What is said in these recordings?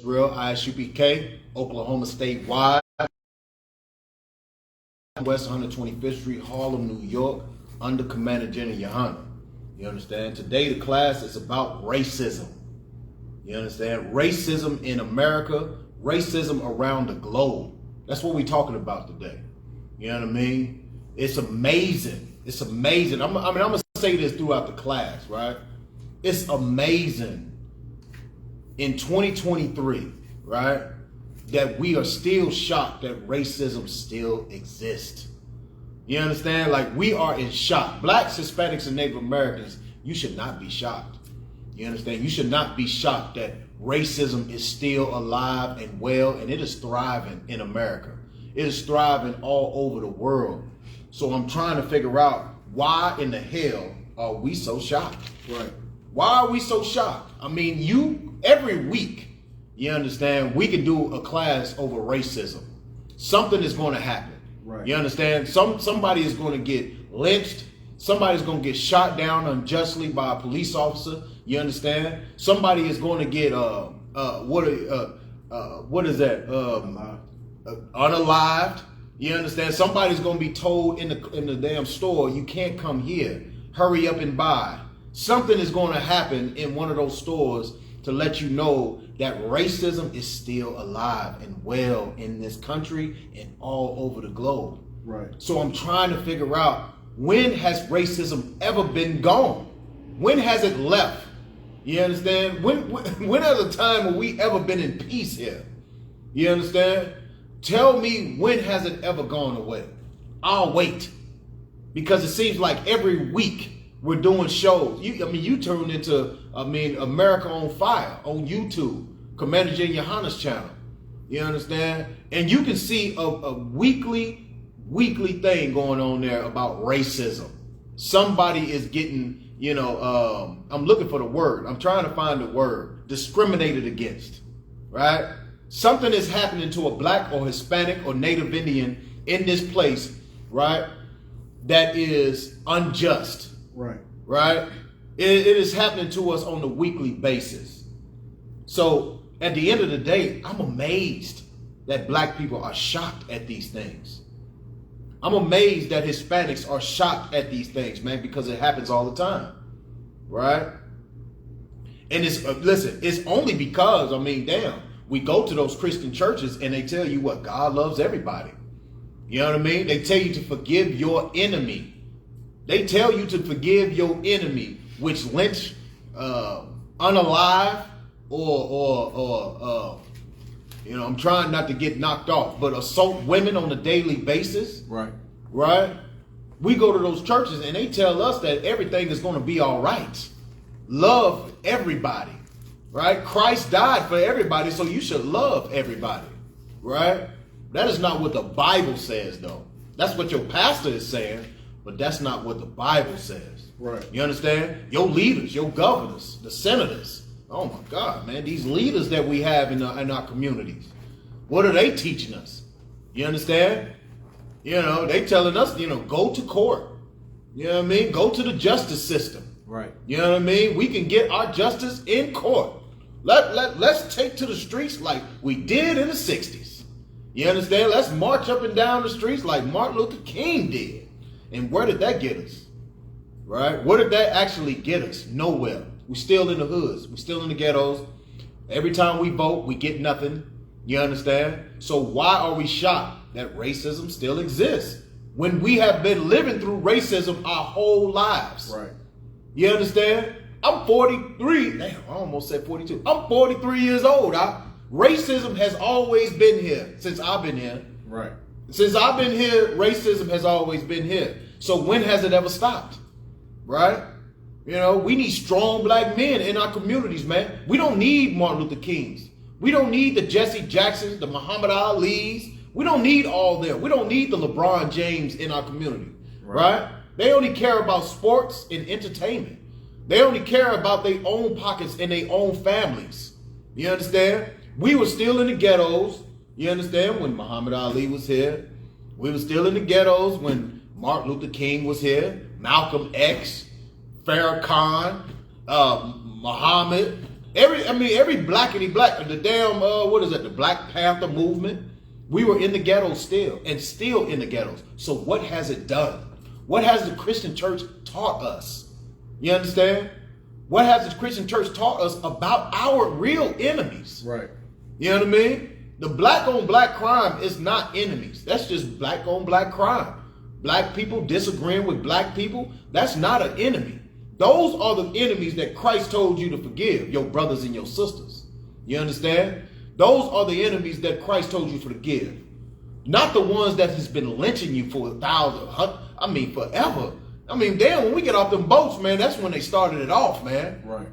Real Isupk, Oklahoma State wide, West 125th Street, Harlem, New York, under Commander General Yohana. You understand? Today the class is about racism. You understand? Racism in America, racism around the globe. That's what we're talking about today. You know what I mean? It's amazing. It's amazing. I'm going to say this throughout the class, right? It's amazing in 2023, right, that we are still shocked that racism still exists. You understand? Like, we are in shock. Blacks, Hispanics, and Native Americans, you should not be shocked. You understand? You should not be shocked that racism is still alive and well, and it is thriving in America. It is thriving all over the world. So I'm trying to figure out, why in the hell are we so shocked? Right. Why are we so shocked? I mean, every week, you understand, we can do a class over racism. Something is going to happen. Right. You understand? Somebody is going to get lynched. Somebody's going to get shot down unjustly by a police officer. You understand? Somebody is going to get what is that? Unalived. You understand? Somebody's going to be told in the damn store, you can't come here. Hurry up and buy. Something is going to happen in one of those stores to let you know that racism is still alive and well in this country and all over the globe. Right. So I'm trying to figure out, when has racism ever been gone? When has it left? You understand? When at a time have we ever been in peace here? You understand? Tell me, when has it ever gone away? I'll wait. Because it seems like every week we're doing shows. You tuned into, America on Fire on YouTube, Commander J. Yohana's channel. You understand? And you can see a weekly thing going on there about racism. Somebody is getting, I'm looking for the word. I'm trying to find the word. Discriminated against, right? Something is happening to a black or Hispanic or Native Indian in this place, right? That is unjust. Right. Right? It is happening to us on a weekly basis. So at the end of the day, I'm amazed that black people are shocked at these things. I'm amazed that Hispanics are shocked at these things, man, because it happens all the time. Right? And it's only because, we go to those Christian churches and they tell you what, God loves everybody. You know what I mean? They tell you to forgive your enemy. They tell you to forgive your enemy, which lynch, unalive, or I'm trying not to get knocked off, but assault women on a daily basis. Right. Right? We go to those churches and they tell us that everything is going to be all right. Love everybody. Right? Christ died for everybody, so you should love everybody. Right? That is not what the Bible says, though. That's what your pastor is saying. But that's not what the Bible says. Right. You understand? Your leaders, your governors, the senators. Oh my God, man. These leaders that we have in our communities. What are they teaching us? You understand? They telling us, go to court. You know what I mean? Go to the justice system. Right. You know what I mean? We can get our justice in court. Let's take to the streets like we did in the 60s. You understand? Let's march up and down the streets like Martin Luther King did. And where did that get us? Right? Where did that actually get us? Nowhere. We're still in the hoods. We're still in the ghettos. Every time we vote, we get nothing. You understand? So why are we shocked that racism still exists when we have been living through racism our whole lives? Right. You understand? I'm 43. Damn, I almost said 42. I'm 43 years old. Racism has always been here since I've been here. Right. Since I've been here, racism has always been here. So when has it ever stopped? Right? We need strong black men in our communities, man. We don't need Martin Luther Kings. We don't need the Jesse Jacksons, the Muhammad Ali's. We don't need all them. We don't need the LeBron James in our community. Right? They only care about sports and entertainment. They only care about their own pockets and their own families. You understand? We were still in the ghettos. You understand? When Muhammad Ali was here. We were still in the ghettos when Martin Luther King was here. Malcolm X, Farrakhan, Muhammad, Every blackity black, the damn, what is it, the Black Panther movement, we were in the ghettos still, and still in the ghettos. So what has it done? What has the Christian church taught us? You understand? What has the Christian church taught us about our real enemies? Right. You know what I mean? The black on black crime is not enemies. That's just black on black crime. Black people disagreeing with black people, that's not an enemy. Those are the enemies that Christ told you to forgive, your brothers and your sisters. You understand? Those are the enemies that Christ told you to forgive. Not the ones that has been lynching you for forever. Damn, when we get off them boats, man, that's when they started it off, man. Right.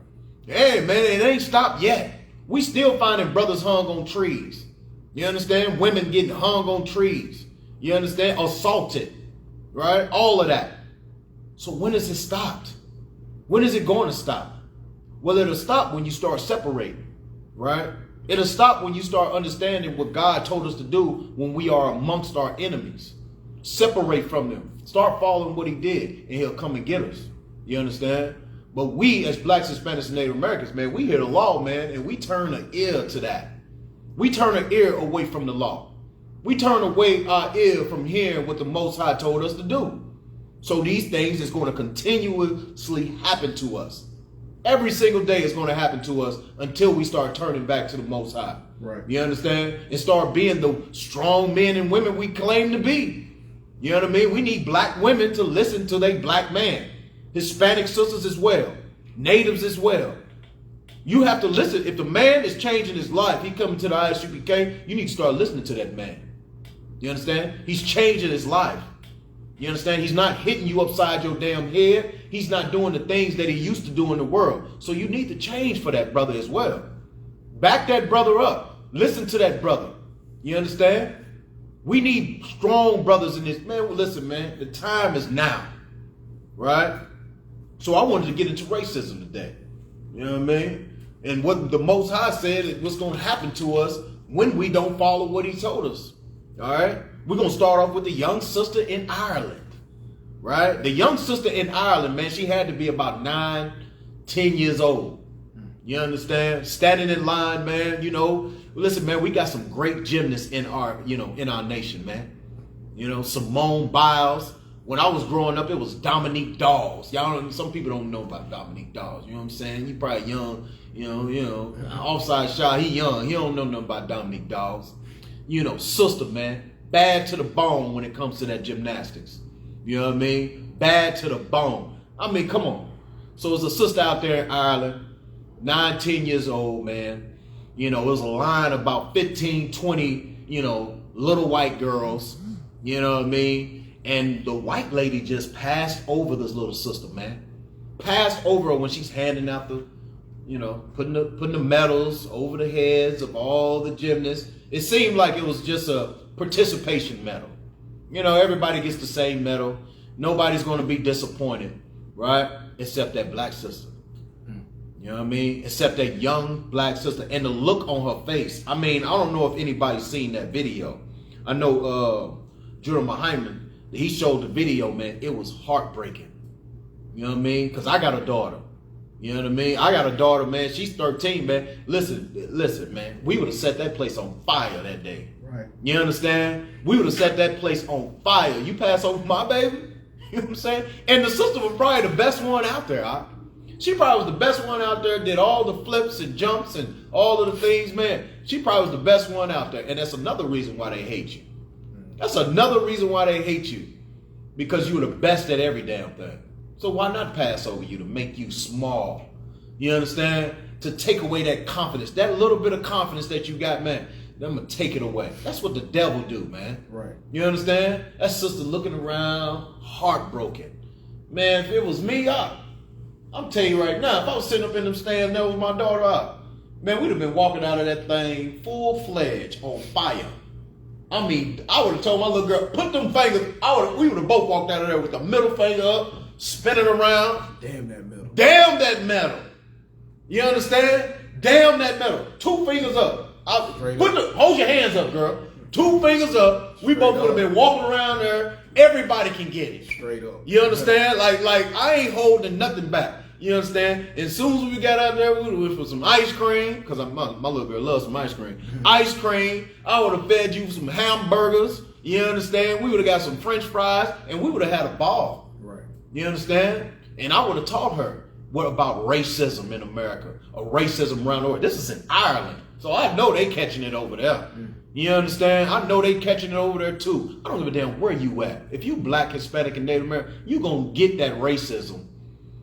Hey, man, it ain't stopped yet. We still finding brothers hung on trees. You understand? Women getting hung on trees. You understand? Assaulted. Right? All of that. So when is it stopped? When is it going to stop? Well, it'll stop when you start separating. Right? It'll stop when you start understanding what God told us to do when we are amongst our enemies. Separate from them. Start following what he did, and he'll come and get us. You understand? But we, as blacks, Hispanics, and Native Americans, man, we hear the law, man, and we turn an ear to that. We turn an ear away from the law. We turn away our ear from hearing what the Most High told us to do. So these things is going to continuously happen to us. Every single day is going to happen to us until we start turning back to the Most High. Right. You understand? And start being the strong men and women we claim to be. You know what I mean? We need black women to listen to their black man. Hispanic sisters as well. Natives as well. You have to listen. If the man is changing his life, he coming to the Isupk, you need to start listening to that man. You understand? He's changing his life. You understand? He's not hitting you upside your damn head. He's not doing the things that he used to do in the world. So you need to change for that brother as well. Back that brother up. Listen to that brother. You understand? We need strong brothers in this. Man, well, listen, man, the time is now. Right? So I wanted to get into racism today. You know what I mean? And what the Most High said is what's going to happen to us when we don't follow what he told us. All right? We're going to start off with the young sister in Ireland. Right? The young sister in Ireland, man, she had to be about 9, 10 years old. You understand? Standing in line, man, you know. Listen, man, we got some great gymnasts in our nation, man. You know, Simone Biles. When I was growing up, it was Dominique Dawes. Some people don't know about Dominique Dawes. You know what I'm saying? You probably young, you know, offside shot, he young. He don't know nothing about Dominique Dawes. You know, sister, man, bad to the bone when it comes to that gymnastics. You know what I mean? Bad to the bone. I mean, come on. So there's a sister out there in Ireland, 9, 10 years old, man. You know, it was a line about 15, 20, you know, little white girls. You know what I mean? And the white lady just passed over this little sister, man. Passed over her when she's handing out the, you know, putting the medals over the heads of all the gymnasts. It seemed like it was just a participation medal. You know, everybody gets the same medal. Nobody's going to be disappointed, right? Except that black sister. You know what I mean? Except that young black sister. And the look on her face. I mean, I don't know if anybody's seen that video. I know Judah Muhammad, he showed the video, man. It was heartbreaking. You know what I mean? Because I got a daughter. You know what I mean? I got a daughter, man. She's 13, man. Listen, man. We would have set that place on fire that day. Right. You understand? We would have set that place on fire. You pass over my baby? You know what I'm saying? And the sister was probably the best one out there. She probably was the best one out there, did all the flips and jumps and all of the things, man. She probably was the best one out there. And that's another reason why they hate you. That's another reason why they hate you. Because you were the best at every damn thing. So why not pass over you to make you small? You understand? To take away that confidence, that little bit of confidence that you got, man. I'm going to take it away. That's what the devil do, man. Right. You understand? That sister looking around, heartbroken. Man, if it was me, I'm telling you right now, if I was sitting up in them stands, that was my daughter out. Man, we'd have been walking out of that thing full-fledged on fire. I mean, I would have told my little girl, put them fingers, we would have both walked out of there with the middle finger up, spinning around. Damn that metal. Damn that metal. You understand? Damn that metal. 2 fingers up. Hold your hands up, girl. 2 fingers up. We both would have been walking around there. Everybody can get it. Straight up. You understand? Like I ain't holding nothing back. You understand? And as soon as we got out there, we went for some ice cream, because my little girl loves some ice cream. Ice cream. I would have fed you some hamburgers. You understand? We would have got some French fries, and we would have had a ball. Right. You understand? And I would have taught her what about racism in America, or racism around the world. This is in Ireland, so I know they catching it over there. You understand? I know they catching it over there too. I don't give a damn where you at. If you black, Hispanic, and Native American, you gonna get that racism.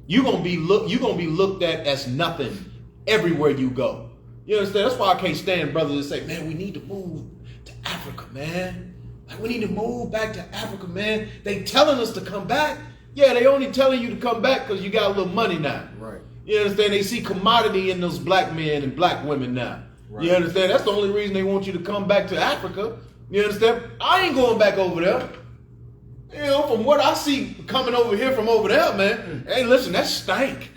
You gonna be looked at as nothing everywhere you go. You understand? That's why I can't stand brothers that say, man, we need to move to Africa, man. Like, we need to move back to Africa, man. They telling us to come back. Yeah, they only telling you to come back because you got a little money now. Right. You understand? They see commodity in those black men and black women now. Right. You understand? That's the only reason they want you to come back to Africa. You understand? I ain't going back over there. You know, from what I see coming over here from over there, man. Hey, listen, that's stank.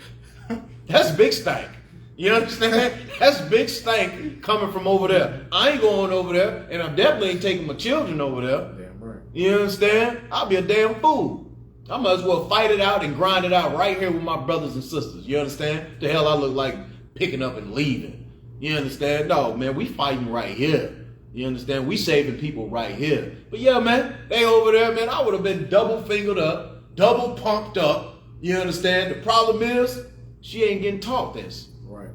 That's big stank. You understand? That's big stank coming from over there. I ain't going over there, and I definitely ain't taking my children over there. Damn right. You understand? I'll be a damn fool. I might as well fight it out and grind it out right here with my brothers and sisters. You understand? The hell I look like picking up and leaving. You understand? No, man, we fighting right here. You understand? We saving people right here. But yeah, man, they over there, man, I would have been double fingered up, double pumped up. You understand? The problem is, she ain't getting taught this. Right.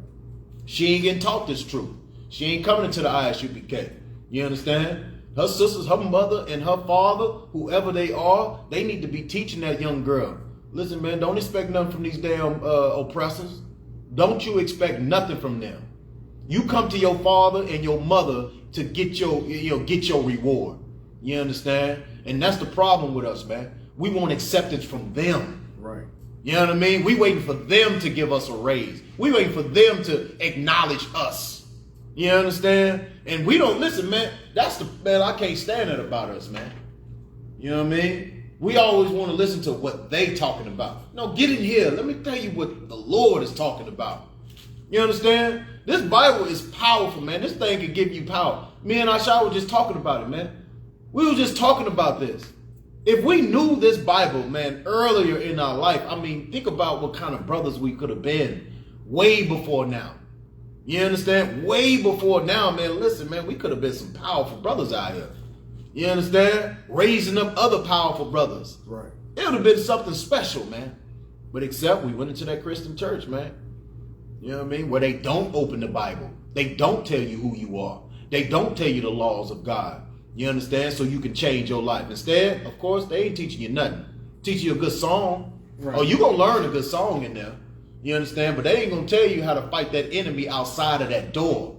She ain't getting taught this truth. She ain't coming into the Isupk. You understand? Her sisters, her mother, and her father, whoever they are, they need to be teaching that young girl. Listen, man, don't expect nothing from these damn oppressors. Don't you expect nothing from them. You come to your father and your mother to get your reward. You understand? And that's the problem with us, man. We want acceptance from them. Right. You know what I mean? We waiting for them to give us a raise. We waiting for them to acknowledge us. You understand? And we don't listen, man. That's man, I can't stand it about us, man. You know what I mean? We always want to listen to what they talking about. No, get in here. Let me tell you what the Lord is talking about. You understand? This Bible is powerful, man. This thing can give you power. Me and Asha were just talking about it, man. We were just talking about this. If we knew this Bible, man, earlier in our life, I mean, think about what kind of brothers we could have been way before now. You understand? Way before now, man. Listen, man, we could have been some powerful brothers out here. You understand? Raising up other powerful brothers. Right. It would have been something special, man. But except we went into that Christian church, man. You know what I mean? Where they don't open the Bible. They don't tell you who you are. They don't tell you the laws of God. You understand? So you can change your life. Instead, of course, they ain't teaching you nothing. Teach you a good song. Right. Oh, you going to learn a good song in there. You understand? But they ain't going to tell you how to fight that enemy outside of that door.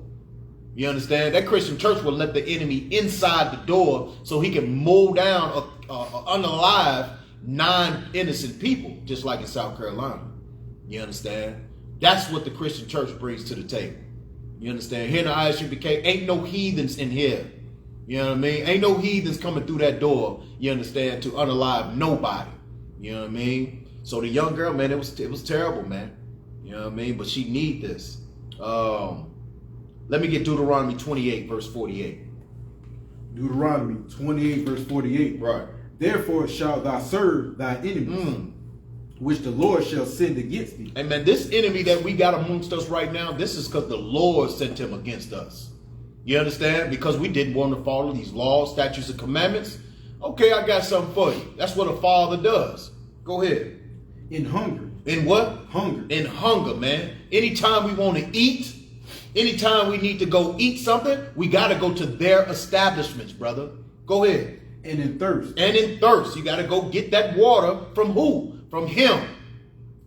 You understand? That Christian church will let the enemy inside the door so he can mow down unalive 9 innocent people, just like in South Carolina. You understand? That's what the Christian church brings to the table. You understand? Here in the Isupk, ain't no heathens in here. You know what I mean? Ain't no heathens coming through that door, you understand, to unalive nobody. You know what I mean? So the young girl, man, it was terrible, man. You know what I mean? But she need this. Let me get Deuteronomy 28, verse 48. Deuteronomy 28, verse 48. Right. Therefore shalt thou serve thy enemies, which the Lord shall send against thee. And man, this enemy that we got amongst us right now, this is because the Lord sent him against us. You understand? Because we didn't want to follow these laws, statutes, and commandments. Okay, I got something for you. That's what a father does. Go ahead. In hunger. In what? Hunger. In hunger, man. Anytime we want to eat, anytime we need to go eat something, we got to go to their establishments, brother. Go ahead. And in thirst. And in thirst. You got to go get that water from who? From him.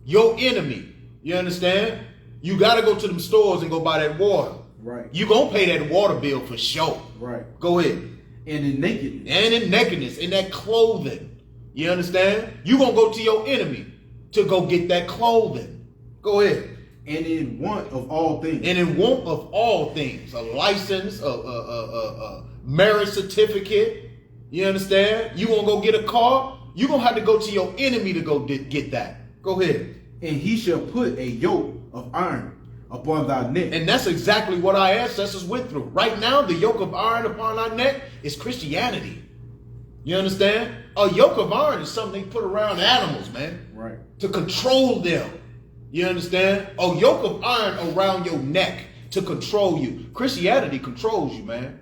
Your enemy. You understand? You got to go to them stores and go buy that water. Right. You going to pay that water bill for sure. Right. Go ahead. And in nakedness. And in nakedness. In that clothing. You understand? You going to go to your enemy to go get that clothing. Go ahead. And in want of all things. And in want of all things. A license, a marriage certificate. You understand? You want to go get a car? You're going to have to go to your enemy to go get that. Go ahead. And he shall put a yoke of iron upon thy neck. And that's exactly what our ancestors went through. Right now, the yoke of iron upon our neck is Christianity. You understand? A yoke of iron is something they put around animals, man. Right. To control them. You understand? A yoke of iron around your neck to control you. Christianity controls you, man.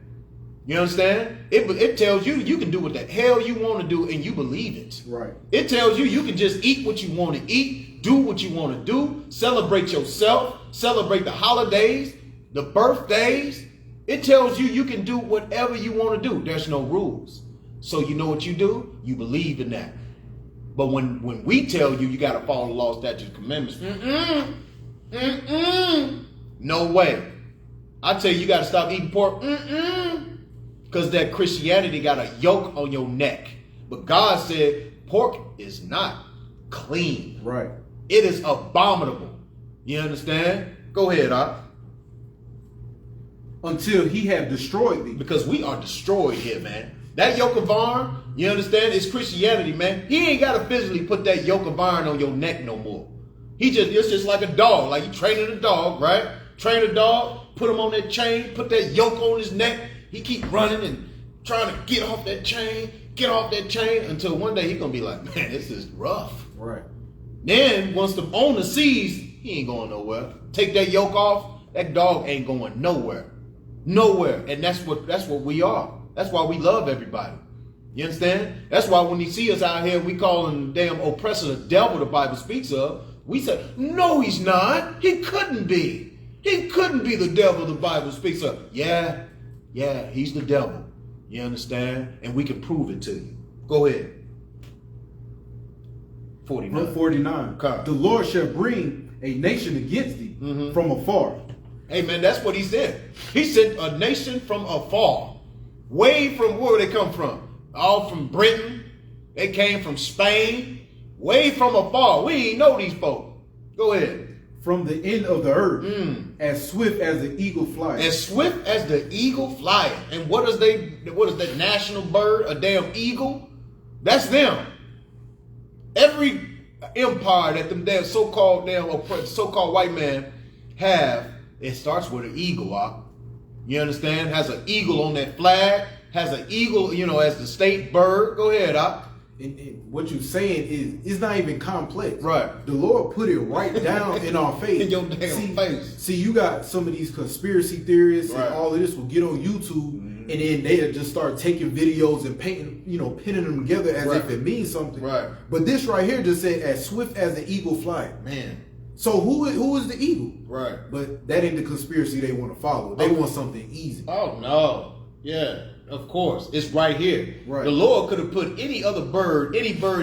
You understand? It tells you you can do what the hell you want to do and you believe it. Right. It tells you you can just eat what you want to eat, do what you want to do, celebrate yourself, celebrate the holidays, the birthdays. It tells you you can do whatever you want to do. There's no rules. So you know what you do? You believe in that. But when we tell you got to follow the law, statutes, commandments, no way. I tell you got to stop eating pork, because that Christianity got a yoke on your neck. But God said pork is not clean. Right. It is abominable. You understand? Go ahead, Until he have destroyed thee. Because we are destroyed here, man. That yoke of iron, you understand, is Christianity, man. He ain't got to physically put that yoke of iron on your neck no more. It's just like a dog, like you training a dog, right? Train a dog, put him on that chain, put that yoke on his neck. He keep running and trying to get off that chain, until one day he gonna be like, man, this is rough. Right. Then once the owner sees he ain't going nowhere, take that yoke off, that dog ain't going nowhere. Nowhere. And that's what we are. That's why we love everybody. You understand? That's why when you see us out here, we call him the damn oppressor, the devil the Bible speaks of. We say, no, he's not. He couldn't be. He couldn't be the devil the Bible speaks of. Yeah, he's the devil. You understand? And we can prove it to you. Go ahead. 49. 49. Okay. The Lord shall bring a nation against thee from afar. Hey, man, that's what he said. He sent a nation from afar. Way from where they come from. All from Britain. They came from Spain. Way from afar. We ain't know these folk. Go ahead. From the end of the earth, as swift as the eagle flieth. As swift as the eagle flieth. And what is that national bird? A damn eagle? That's them. Every empire that them damn so-called white man have, it starts with an eagle. You understand? Has an eagle on that flag. Has an eagle, as the state bird. Go ahead, And what you're saying is, it's not even complex. Right. The Lord put it right down in our face. In your damn face. See, you got some of these conspiracy theorists and all of this will get on YouTube and then they'll just start taking videos and painting, pinning them together as if it means something. Right. But this right here just said, as swift as the eagle flies. Man. So who is the eagle? Right. But that ain't the conspiracy they want to follow. They want something easy. Oh, no. Yeah. Of course, it's right here. Right. The Lord could have put any bird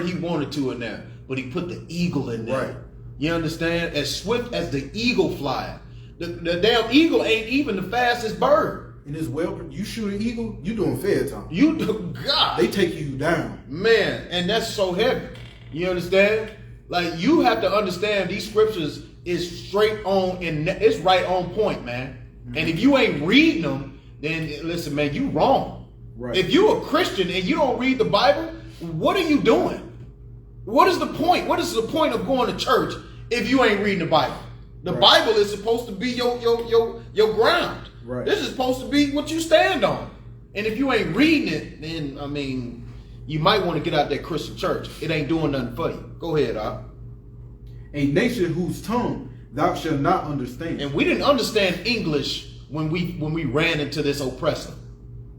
he wanted to in there, but he put the eagle in there. Right. You understand? As swift as the eagle flying. The damn eagle ain't even the fastest bird. And as well, you shoot an eagle, you doing fair time. God. They take you down. Man, and that's so heavy. You understand? Like, you have to understand these scriptures is straight on, and it's right on point, man. And if you ain't reading them, then listen, man, you wrong. Right. If you're a Christian and you don't read the Bible, what are you doing? What is the point? What is the point of going to church if you ain't reading the Bible? The Bible is supposed to be your ground. Right. This is supposed to be what you stand on. And if you ain't reading it, then you might want to get out that Christian church. It ain't doing nothing for you. Go ahead, A nation whose tongue thou shalt not understand. And we didn't understand English when we ran into this oppressor.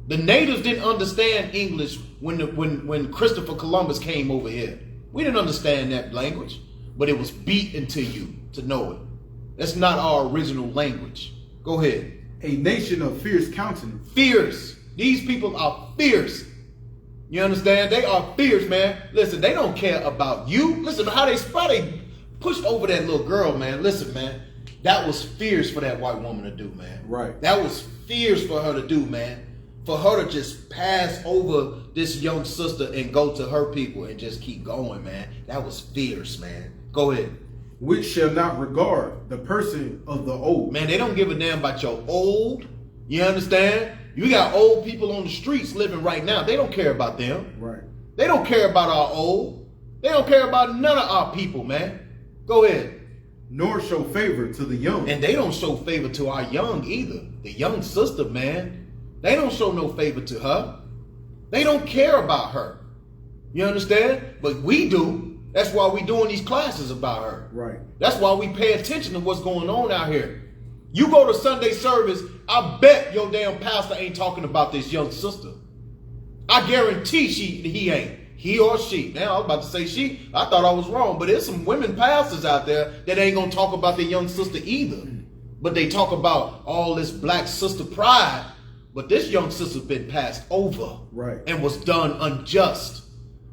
The natives didn't understand English when Christopher Columbus came over here. We didn't understand that language, but it was beat into you to know it. That's not our original language. Go ahead. A nation of fierce countenance. Fierce. These people are fierce. You understand? They are fierce, man. Listen, they don't care about you. Listen to how they pushed over that little girl, man. Listen, man. That was fierce for that white woman to do, man. Right. That was fierce for her to do, man. For her to just pass over this young sister and go to her people and just keep going, man. That was fierce, man. Go ahead. Which shall not regard the person of the old. Man, they don't give a damn about your old. You understand? You got old people on the streets living right now. They don't care about them. Right. They don't care about our old. They don't care about none of our people, man. Go ahead. Nor show favor to the young. And they don't show favor to our young either. The young sister, man. They don't show no favor to her. They don't care about her. You understand? But we do. That's why we doing these classes about her. Right. That's why we pay attention to what's going on out here. You go to Sunday service, I bet your damn pastor ain't talking about this young sister. I guarantee he ain't. He or she. Now, I was about to say she. I thought I was wrong. But there's some women pastors out there that ain't going to talk about the young sister either. But they talk about all this black sister pride. But this young sister's been passed over. Right. And was done unjust.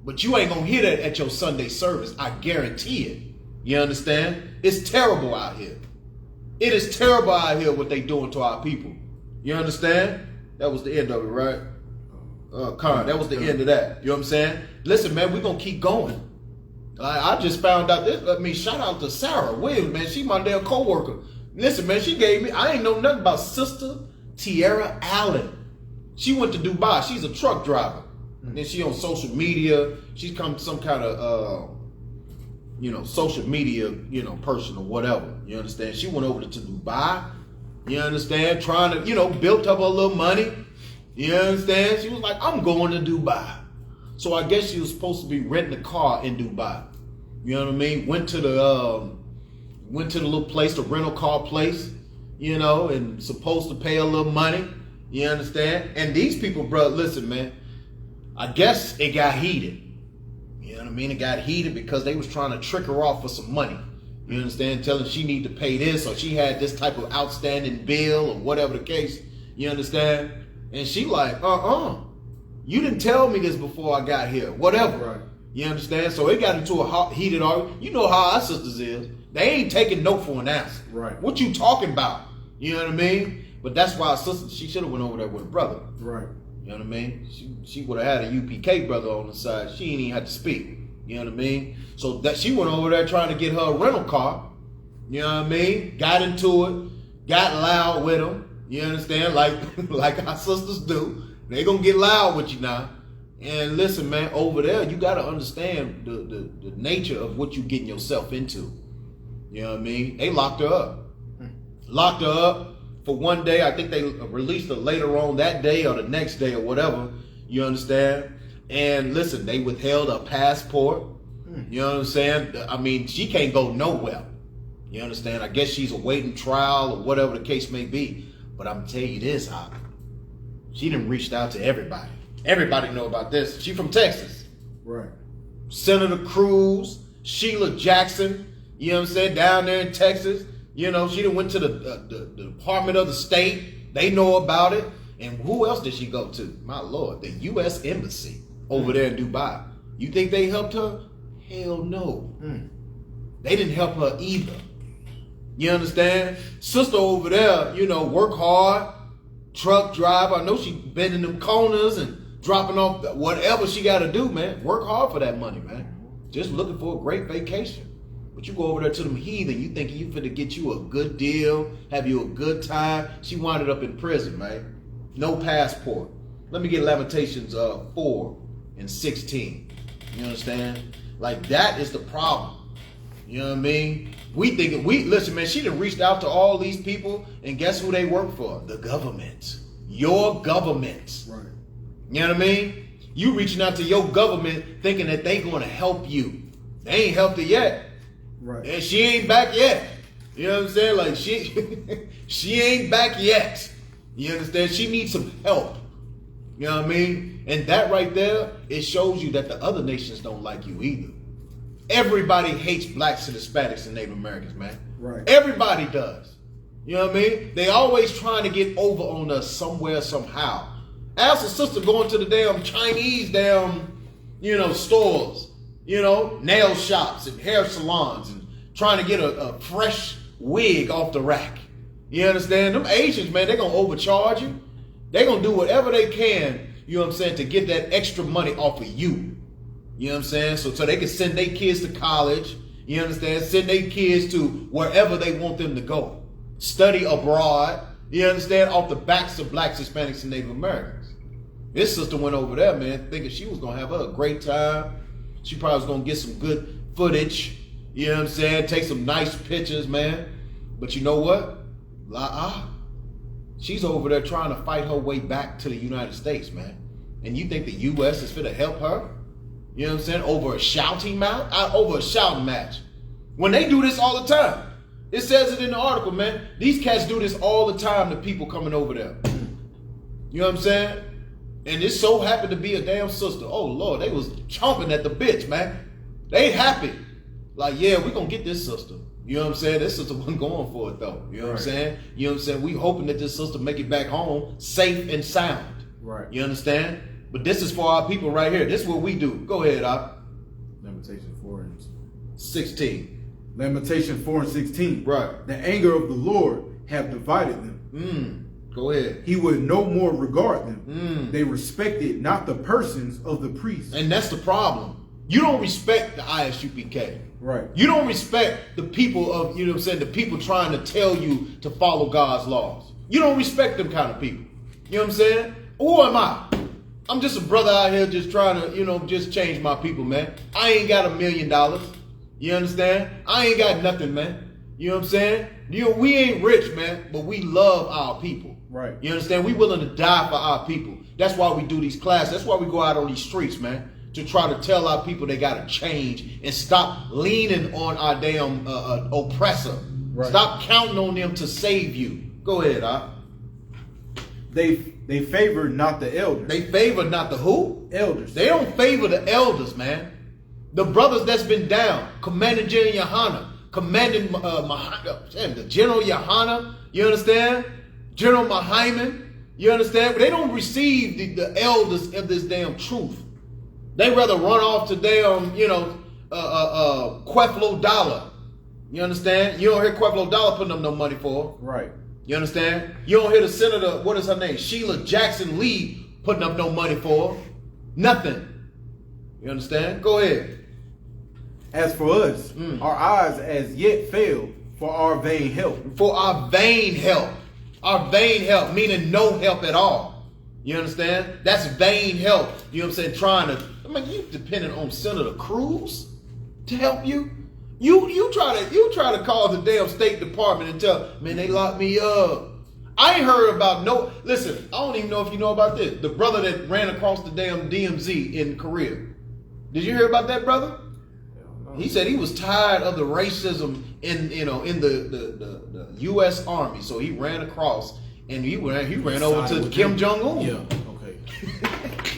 But you ain't going to hear that at your Sunday service. I guarantee it. You understand? It's terrible out here. It is terrible out here what they doing to our people. You understand? That was the end of it, right? Karen, that was the end of that. You know what I'm saying? Listen, man, we're going to keep going. I just found out this. I mean, shout out to Sarah Williams, man. She my damn co-worker. Listen, man, she gave me, I ain't know nothing about Sister Tierra Allen. She went to Dubai. She's a truck driver. And then she on social media. She's come to some kind of, social media, person or whatever. You understand? She went over to Dubai. You understand? Trying to, built up a little money. You understand? She was like, I'm going to Dubai. So I guess she was supposed to be renting a car in Dubai. You know what I mean? Went to the little place, the rental car place, and supposed to pay a little money. You understand? And these people, bro, listen, man, I guess it got heated. You know what I mean? It got heated because they was trying to trick her off for some money. You understand? Telling she need to pay this, or she had this type of outstanding bill, or whatever the case. You understand? And she like, you didn't tell me this before I got here. Whatever. Right. You understand? So it got into a heated argument. You know how our sisters is. They ain't taking no for an answer. Right. What you talking about? You know what I mean? But that's why our sister, she should have went over there with her brother. Right. You know what I mean? She would have had a UPK brother on the side. She ain't even had to speak. You know what I mean? So that she went over there trying to get her a rental car. You know what I mean? Got into it. Got loud with him. You understand? Like our sisters do. They gonna get loud with you now. And listen, man, over there, you gotta understand the nature of what you getting yourself into. You know what I mean? They locked her up. Locked her up for one day. I think they released her later on that day or the next day or whatever. You understand? And listen, they withheld her passport. You know what I'm saying? I mean, she can't go nowhere. You understand? I guess she's awaiting trial or whatever the case may be. But I'm telling you this, she done reached out to everybody. Everybody know about this. She from Texas. Right. Senator Cruz, Sheila Jackson, you know what I'm saying, down there in Texas. She done went to the Department of the State. They know about it. And who else did she go to? My Lord, the U.S. Embassy over there in Dubai. You think they helped her? Hell no. They didn't help her either. You understand? Sister over there, work hard, truck driver. I know she bending them corners and dropping off whatever she got to do, man. Work hard for that money, man. Just looking for a great vacation. But you go over there to them heathen, you think you finna get you a good deal, have you a good time. She wound up in prison, man. No passport. Let me get Lamentations 4:16. You understand? Like, that is the problem. You know what I mean? Listen, man, she done reached out to all these people, and guess who they work for? The government. Your government. Right. You know what I mean? You reaching out to your government thinking that they going to help you. They ain't helped her yet. Right. And she ain't back yet. You know what I'm saying? Like, she ain't back yet. You understand? She needs some help. You know what I mean? And that right there, it shows you that the other nations don't like you either. Everybody hates blacks and Hispanics and Native Americans, man. Right. Everybody does. You know what I mean? They always trying to get over on us somewhere, somehow. Ask a sister going to the damn Chinese stores, nail shops and hair salons and trying to get a fresh wig off the rack. You understand? Them Asians, man, they're going to overcharge you. They're going to do whatever they can, you know what I'm saying, to get that extra money off of you. You know what I'm saying? So they can send their kids to college, you understand? Send their kids to wherever they want them to go. Study abroad, you understand? Off the backs of blacks, Hispanics, and Native Americans. This sister went over there, man, thinking she was going to have her a great time. She probably was going to get some good footage, you know what I'm saying? Take some nice pictures, man. But you know what? She's over there trying to fight her way back to the United States, man. And you think the U.S. is finna help her? You know what I'm saying? Over a shouting match. When they do this all the time. It says it in the article, man. These cats do this all the time to people coming over there. You know what I'm saying? And it so happened to be a damn sister. Oh, Lord, they was chomping at the bitch, man. They happy. Like, yeah, we gonna get this sister. You know what I'm saying? This sister wasn't going for it, though. You know what I'm saying? You know what I'm saying? We hoping that this sister make it back home safe and sound. Right. You understand? But this is for our people right here. This is what we do. Go ahead, Op. Lamentation 4 and 16. Lamentation 4 and 16. Right. The anger of the Lord have divided them. Go ahead. He would no more regard them. They respected not the persons of the priests. And that's the problem. You don't respect the Isupk. Right. You don't respect the people of, you know what I'm saying, the people trying to tell you to follow God's laws. You don't respect them kind of people. You know what I'm saying? Who am I? I'm just a brother out here just trying to, you know, just change my people, man. I ain't got $1 million. You understand? I ain't got nothing, man. You know what I'm saying? We ain't rich, man, but we love our people. Right. You understand? We willing to die for our people. That's why we do these classes. That's why we go out on these streets, man, to try to tell our people they got to change and stop leaning on our damn oppressor. Right. Stop counting on them to save you. Go ahead, Op. They favor not the elders. They favor not the who? Elders. They don't favor the elders, man. The brothers that's been down, Commander General Yohana, Commanding the General Yohana, you understand? General Mahyman, you understand? But they don't receive the elders of this damn truth. They rather run off to damn, Kweflo Dollar. You understand? You don't hear Kweflo Dollar putting up no money for. Right. You understand? You don't hear the senator, what is her name? Sheila Jackson Lee putting up no money for. Nothing. You understand? Go ahead. As for us, our eyes as yet fail for our vain help. For our vain help. Our vain help, meaning no help at all. You understand? That's vain help. You know what I'm saying? You depending on Senator Cruz to help you. You try to call the damn State Department and tell, man, they locked me up. I ain't heard about listen, I don't even know if you know about this. The brother that ran across the damn DMZ in Korea. Did you hear about that, brother? He said he was tired of the racism in the U.S. Army, so he ran across and he ran over to Kim Jong-un. Yeah. Okay.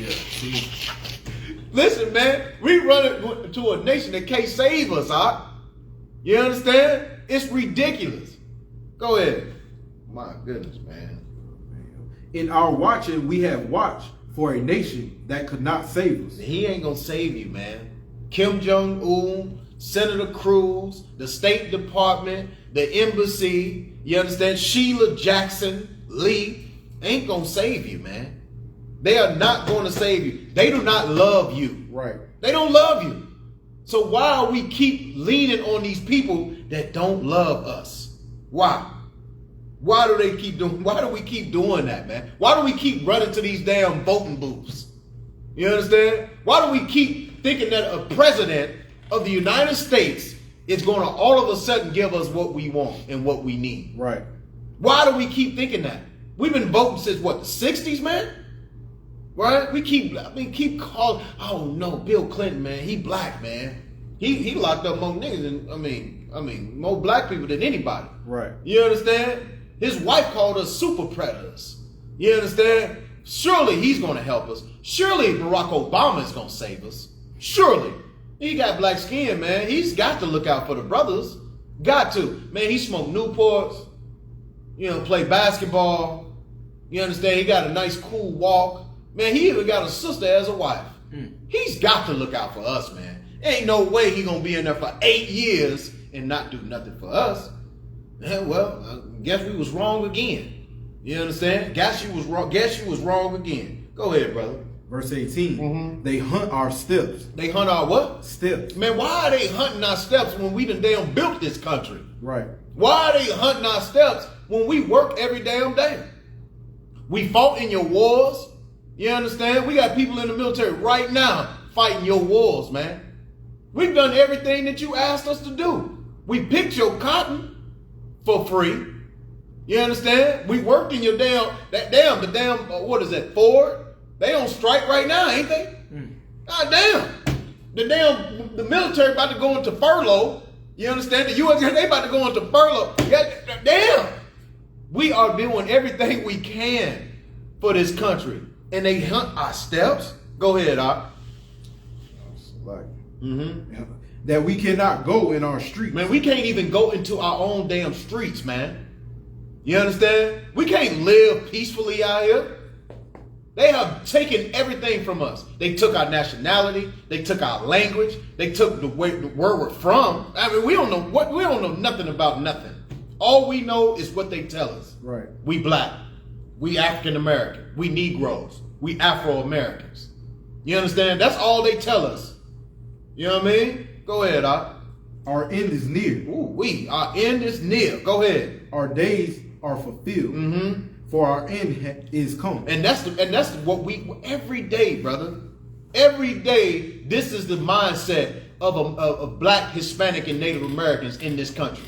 Yeah. See? Listen, man, we run to a nation that can't save us, huh? You understand? It's ridiculous. Go ahead. My goodness, man. In our watching, we have watched for a nation that could not save us. He ain't gonna save you, man. Kim Jong-un, Senator Cruz, the State Department, the embassy, you understand? Sheila Jackson Lee ain't gonna save you, man. They are not going to save you. They do not love you. Right. They don't love you. So why are we keep leaning on these people that don't love us? Why? Why do we keep doing that, man? Why do we keep running to these damn voting booths? You understand? Why do we keep thinking that a president of the United States is going to all of a sudden give us what we want and what we need? Right. Why do we keep thinking that? We've been voting since what, the 60s, man? Right? We keep calling, oh no, Bill Clinton, man, he black, man. He locked up more niggas than, I mean, more black people than anybody. Right. You understand? His wife called us super predators. You understand? Surely he's going to help us. Surely Barack Obama is going to save us. Surely. He got black skin, man. He's got to look out for the brothers. Got to. Man, he smoked Newports. Play basketball. You understand? He got a nice, cool walk. Man, he even got a sister as a wife. He's got to look out for us, man. Ain't no way he going to be in there for 8 years and not do nothing for us. Well, I guess we was wrong again. You understand? Guess you was wrong again. Go ahead, brother. Verse 18. They hunt our steps. They hunt our what? Steps. Man, why are they hunting our steps when we done damn built this country? Right. Why are they hunting our steps when we work every damn day? We fought in your wars. You understand? We got people in the military right now fighting your wars, man. We've done everything that you asked us to do. We picked your cotton for free. You understand? We worked in your what is that, Ford? They on strike right now, ain't they? God damn. The military about to go into furlough. You understand? The U.S. they about to go into furlough. Damn. We are doing everything we can for this country. And they hunt our steps. Go ahead, Doc. That we cannot go in our streets. Man, we can't even go into our own damn streets, man. You understand? We can't live peacefully out here. They have taken everything from us. They took our nationality. They took our language. They took where we're from. I mean, we don't know nothing about nothing. All we know is what they tell us. Right. We black. We African American. We Negroes. We Afro Americans. You understand? That's all they tell us. You know what I mean? Go ahead, Doc. Our end is near. Our end is near. Go ahead. Our days are fulfilled. For our end is come. And that's what we every day, brother. Every day, this is the mindset of black, Hispanic, and Native Americans in this country.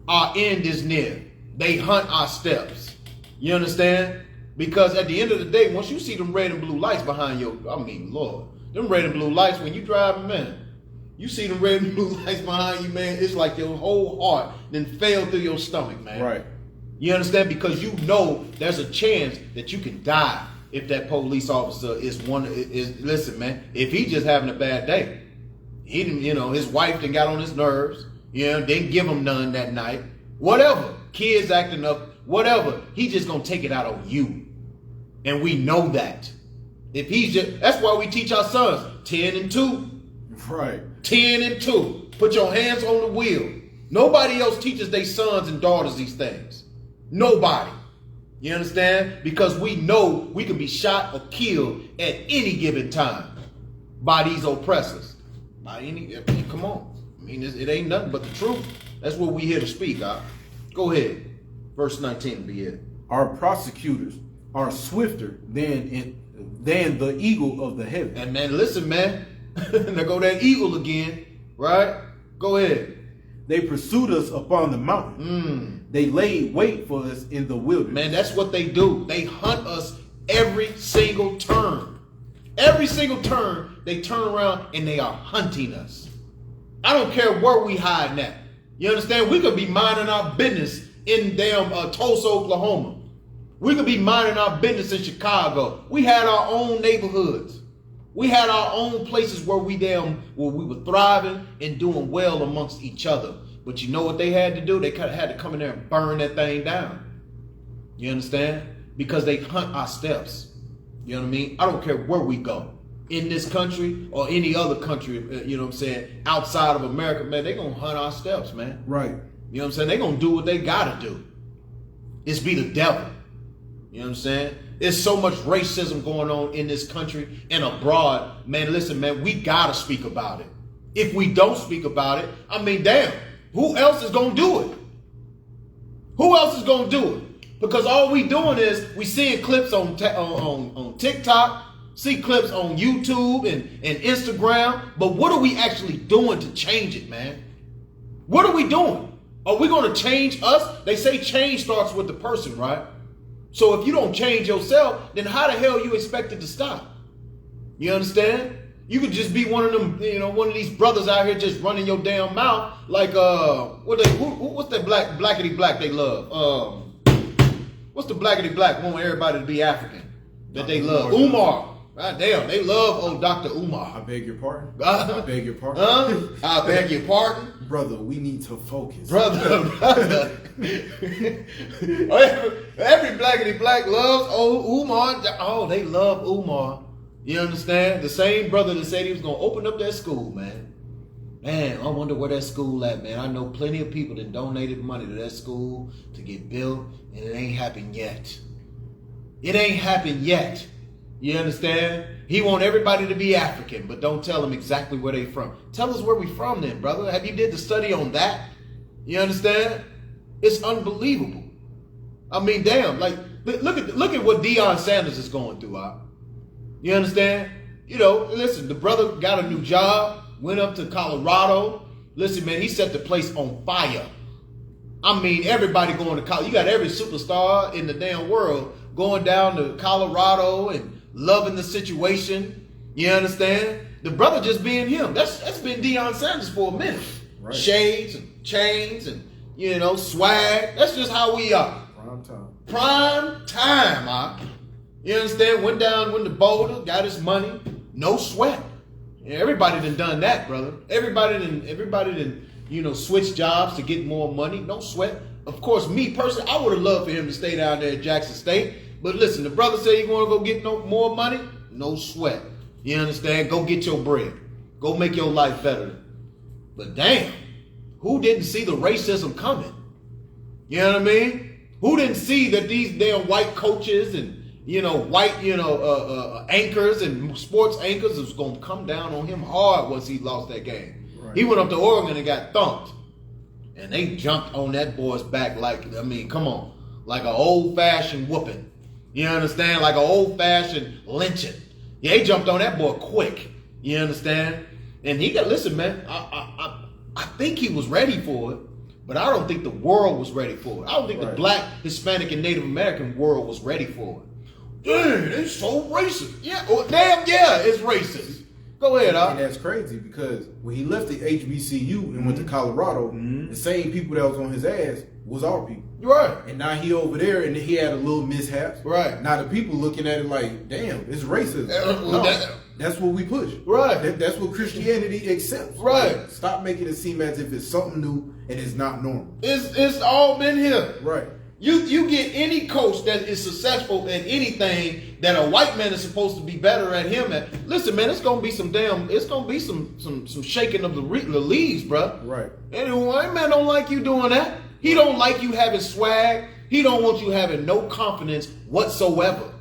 Our end is near. They hunt our steps. You understand? Because at the end of the day, once you see them red and blue lights behind Lord, them red and blue lights when you driving, man, you see them red and blue lights behind you, man, it's like your whole heart then fell through your stomach, man. Right. You understand? Because you know there's a chance that you can die if that police officer listen, man, if he just having a bad day. He didn't, his wife done got on his nerves, didn't give him none that night. Whatever. Kids acting up, whatever. He just gonna take it out on you. And we know that. That's why we teach our sons 10 and 2. Right. 10 and 2. Put your hands on the wheel. Nobody else teaches their sons and daughters these things. Nobody. You understand? Because we know we can be shot or killed at any given time by these oppressors. Come on. It ain't nothing but the truth. That's what we here to speak, huh? Go ahead. Verse 19 will be it. Our prosecutors are swifter than the eagle of the heaven. And man, listen, man. There go that eagle again, right? Go ahead. They pursued us upon the mountain. They laid wait for us in the wilderness. Man, that's what they do. They hunt us every single turn. Every single turn, they turn around and they are hunting us. I don't care where we hiding at. You understand? We could be minding our business in damn Tulsa, Oklahoma. We could be minding our business in Chicago. We had our own neighborhoods. We had our own places where we were thriving and doing well amongst each other. But you know what they had to do? They had to come in there and burn that thing down. You understand? Because they hunt our steps. You know what I mean? I don't care where we go. In this country or any other country, you know what I'm saying, outside of America, man, they're going to hunt our steps, man. Right. You know what I'm saying? They're going to do what they got to do. It's be the devil. You know what I'm saying? There's so much racism going on in this country and abroad. Man, listen, man, we got to speak about it. If we don't speak about it, damn, who else is going to do it? Who else is going to do it? Because all we doing is we seeing clips on TikTok, see clips on YouTube and Instagram. But what are we actually doing to change it, man? What are we doing? Are we going to change us? They say change starts with the person, right? So if you don't change yourself, then how the hell you expect it to stop? You understand? You could just be one of them, one of these brothers out here just running your damn mouth like what's that blackity black they love? What's the blackity black want everybody to be African that they love? Umar. God damn, they love old Dr. Umar. I beg your pardon. I beg your pardon. I beg your pardon. Brother, we need to focus. Brother. Every blackity black loves old Umar. Oh, they love Umar. You understand? The same brother that said he was going to open up that school, man. Man, I wonder where that school at, man. I know plenty of people that donated money to that school to get built, and it ain't happened yet. It ain't happened yet. You understand? He want everybody to be African, but don't tell them exactly where they from. Tell us where we from then, brother. Have you did the study on that? You understand? It's unbelievable. Damn, like look at what Deion Sanders is going through, huh? You understand? Listen, the brother got a new job, went up to Colorado. Listen, man, he set the place on fire. Everybody going to college. You got every superstar in the damn world going down to Colorado and loving the situation. You understand? The brother just being him. That's been Deion Sanders for a minute. Right. Shades and chains and swag. That's just how we are. Prime time. You understand? Went to Boulder, got his money, no sweat. Yeah, everybody done that, brother. Everybody done switch jobs to get more money, no sweat. Of course, me personally, I would have loved for him to stay down there at Jackson State. But listen, the brother said you want to go get more money, no sweat. You understand? Go get your bread. Go make your life better. But damn, who didn't see the racism coming? You know what I mean? Who didn't see that these damn white coaches and white anchors and sports anchors was gonna come down on him hard once he lost that game? Right. He went up to Oregon and got thumped, and they jumped on that boy's back like an old-fashioned whooping. You understand? Like an old-fashioned lynching. Yeah, he jumped on that boy quick. You understand? And listen, man, I think he was ready for it, but I don't think the world was ready for it. I don't think the Black, Hispanic, and Native American world was ready for it. Dang, it's so racist. Yeah, damn, yeah, it's racist. Go ahead, And that's crazy because when he left the HBCU and went to Colorado, the same people that was on his ass was our people. Right. And now he over there and he had a little mishap. Right. Now the people looking at it like, damn, it's racism. That's what we push. Right. That's what Christianity accepts. Right. Like, stop making it seem as if it's something new and it's not normal. It's all been here. Right. You get any coach that is successful at anything that a white man is supposed to be better at him at. Listen, man, it's gonna be some shaking of the leaves, bro. Right. And white man don't like you doing that. He don't like you having swag. He don't want you having no confidence whatsoever.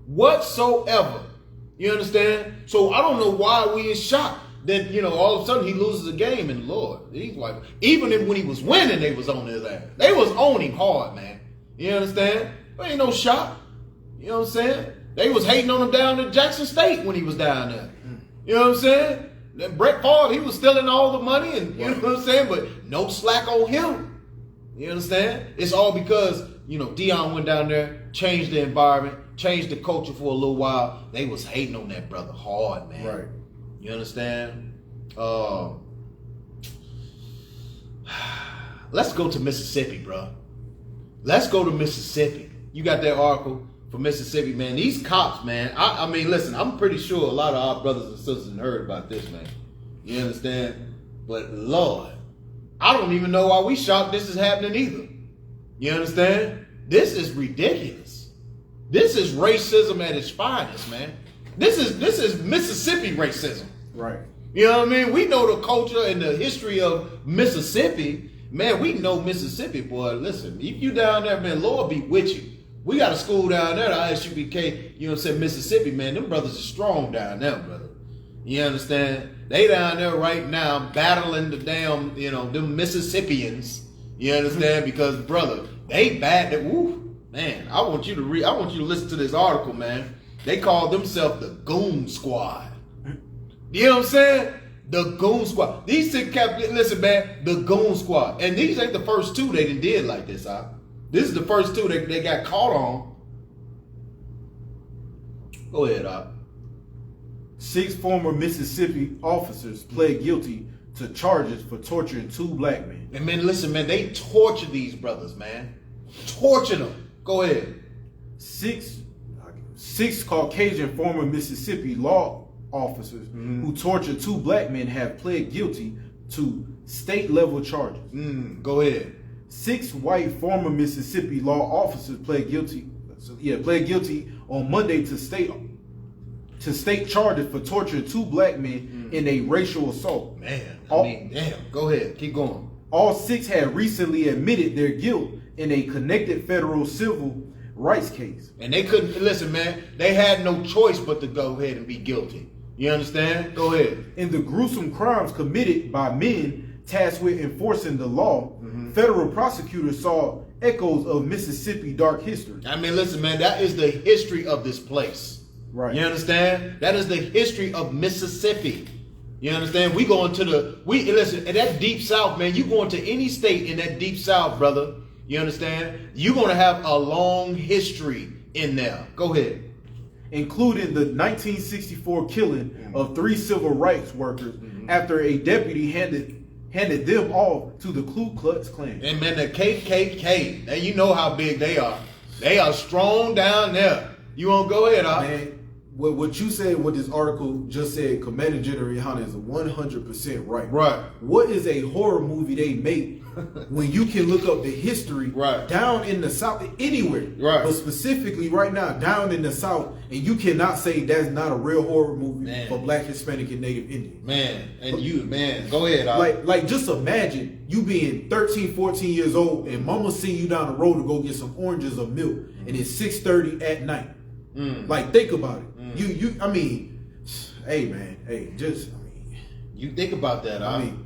You understand? So I don't know why we is shocked that all of a sudden he loses a game and Lord, he's like, even when he was winning, they was on his ass. They was on him hard, man. You understand? There ain't no shock. You know what I'm saying? They was hating on him down at Jackson State when he was down there. You know what I'm saying? That Brett Favre, he was stealing all the money and you know what I'm saying? But no slack on him. You understand? It's all because, Deion went down there, changed the environment, changed the culture for a little while. They was hating on that brother hard, man. Right. You understand? Let's go to Mississippi, bro. Let's go to Mississippi. You got that article for Mississippi, man. These cops, man. I mean, listen, I'm pretty sure a lot of our brothers and sisters heard about this, man. You understand? But Lord, I don't even know why we shocked this is happening either. You understand? This is ridiculous. This is racism at its finest, man. This is Mississippi racism. Right. You know what I mean? We know the culture and the history of Mississippi. Man, we know Mississippi, boy. Listen, if you down there, man, Lord be with you. We got a school down there, the Isupk, Mississippi, man. Them brothers are strong down there, brother. You understand? They down there right now battling the damn, them Mississippians. You understand? Because, brother, they bad. Man, I want you to listen to this article, man. They call themselves the Goon Squad. You know what I'm saying? The Goon Squad. These six listen, man, the Goon Squad. And these ain't the first two they did like this, huh? This is the first two they got caught on. Go ahead, Op. 6 former Mississippi officers pled guilty to charges for torturing 2 black men. And man, listen, man, they torture these brothers, man. Torture them. Go ahead. 6 Caucasian former Mississippi law officers who tortured 2 black men have pled guilty to state-level charges. Go ahead. 6 white former Mississippi law officers pled guilty on Monday to state charges for torturing 2 black men in a racial assault. Man, damn. Go ahead. Keep going. All 6 had recently admitted their guilt in a connected federal civil rights case. And they couldn't, listen, man, they had no choice but to go ahead and be guilty. You understand? Go ahead. In the gruesome crimes committed by men tasked with enforcing the law, federal prosecutors saw echoes of Mississippi dark history. I mean, listen, man, that is the history of this place. Right. You understand? That is the history of Mississippi. You understand? Listen, in that deep south, man, you go into any state in that deep south, brother. You understand? You're going to have a long history in there. Go ahead. including the 1964 killing of 3 civil rights workers after a deputy handed them off to the Ku Klux Klan. And man, the KKK, and you know how big they are. They are strong down there. You want to go ahead, Man, what you said, what this article just said, Commander General Yohana is 100% right. Right. What is a horror movie they make when you can look up the history Right. down in the South, anywhere, Right. but specifically right now, down in the South, and you cannot say that's not a real horror movie Man. for Black, Hispanic, and Native Indians. Man, and you, man, go ahead. Like just imagine you being 13, 14 years old and mama send you down the road to go get some oranges or milk and it's 6:30 at night. Like think about it. I mean, hey man, You think about that, I mean,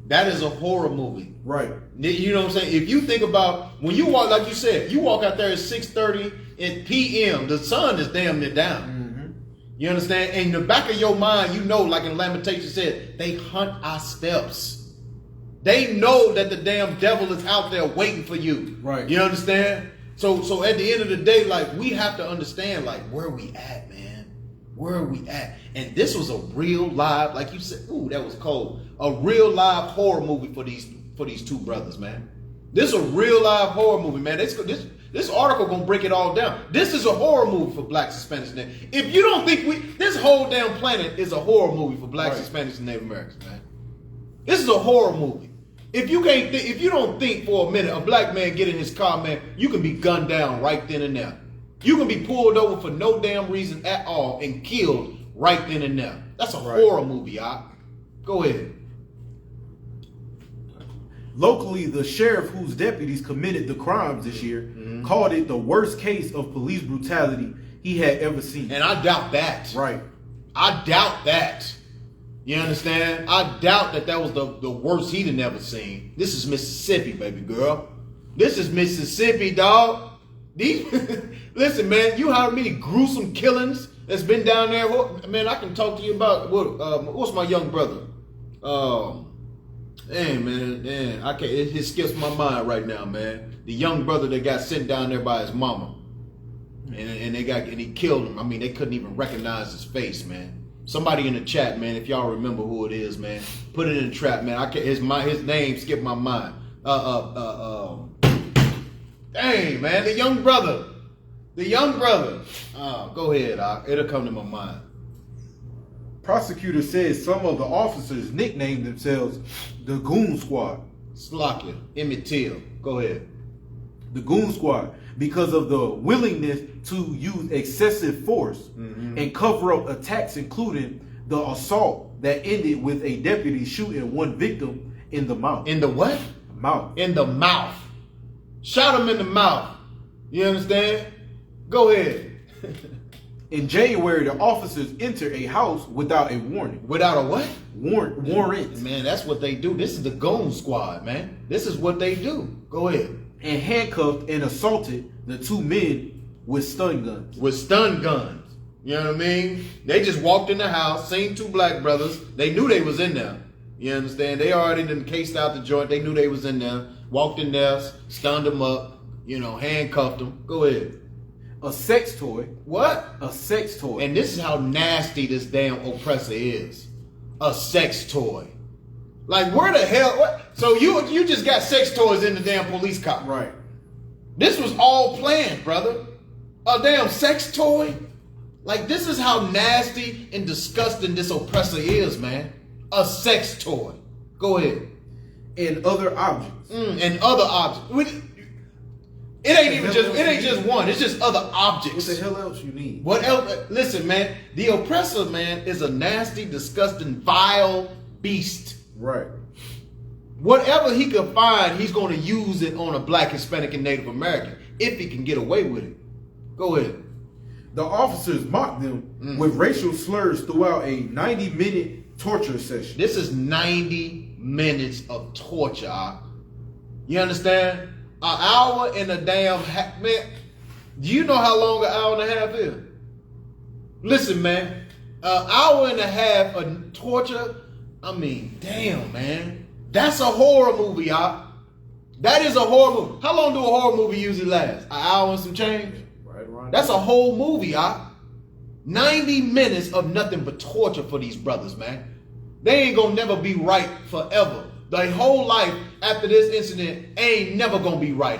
that is a horror movie. right. You know what I'm saying? If you think about when you walk, like you said, you walk out there at 6:30 p.m. The sun is damn near down. You understand? And in the back of your mind, you know, like in Lamentations said, they hunt our steps. They know that the damn devil is out there waiting for you. Right. You understand? So at the end of the day, like we have to understand, like where we at, man. Where are we at? And this was a real live, like you said. Ooh, that was cold. A real live horror movie for these two brothers, man. This is a real live horror movie, man. This article gonna break it all down. This is a horror movie for Blacks, Hispanics, and Native. If you don't think this whole damn planet is a horror movie for Blacks, Hispanics, and Native Americans, man. This is a horror movie. If you don't think for a minute a black man get in his car, man, you can be gunned down right then and there. You can be pulled over for no damn reason at all and killed right then and there. That's a horror movie, y'all. Go ahead. Locally, the sheriff whose deputies committed the crimes this year called it the worst case of police brutality he had ever seen. And I doubt that. Right. I doubt that. You understand? I doubt that was the worst he'd have never seen. This is Mississippi, baby girl. This is Mississippi, dog. Listen, man, you know how many gruesome killings that's been down there? Man, I can talk to you about what's my young brother? Man, I can't. It skips my mind right now, man. The young brother that got sent down there by his mama, and he killed him. I mean, they couldn't even recognize his face, man. Somebody in the chat, man, if y'all remember who it is, man, put it in the trap, man. I can't. His name skipped my mind. Dang, man, the young brother. Go ahead, it'll come to my mind. Prosecutor says some of the officers nicknamed themselves the Goon Squad. Slakia, Emmett Till. Go ahead. The Goon Squad, because of the willingness to use excessive force and cover up attacks, including the assault that ended with a deputy shooting one victim in the mouth. In the what? Mouth. In the mouth. Shot him in the mouth. You understand? Go ahead. In January, the officers entered a house without a warning. Without a what? Warrant. Man, that's what they do. This is the Goon Squad, man. This is what they do. Go ahead. And handcuffed and assaulted the 2 men with stun guns. With stun guns. You know what I mean? They just walked in the house, seen 2 black brothers. They knew they was in there. You understand? They already done cased out the joint. They knew they was in there. Walked in there, stunned them up, handcuffed them. Go ahead. A sex toy. What? A sex toy. And this is how nasty this damn oppressor is. A sex toy. Like, where the hell? What? So you just got sex toys in the damn police car. Right. This was all planned, brother. A damn sex toy? Like, this is how nasty and disgusting this oppressor is, man. A sex toy. Go ahead. And other objects. And other objects. It ain't just one. It's just other objects. What the hell else you need? What else? Listen, man. The oppressor, man, is a nasty, disgusting, vile beast. Right. Whatever he can find, he's going to use it on a black, Hispanic, and Native American if he can get away with it. Go ahead. The officers mocked them with racial slurs throughout a 90-minute torture session. This is 90 minutes of torture. You understand? An hour and a damn half. Man, do you know how long an hour and a half is? Listen, man. An hour and a half of torture. I mean, damn, man. That's a horror movie, y'all. That is a horror movie. How long do a horror movie usually last? An hour and some change? Right around. That's a whole movie, y'all. 90 minutes of nothing but torture for these brothers, man. They ain't gonna never be right forever. Their whole life after this incident ain't never gonna be right,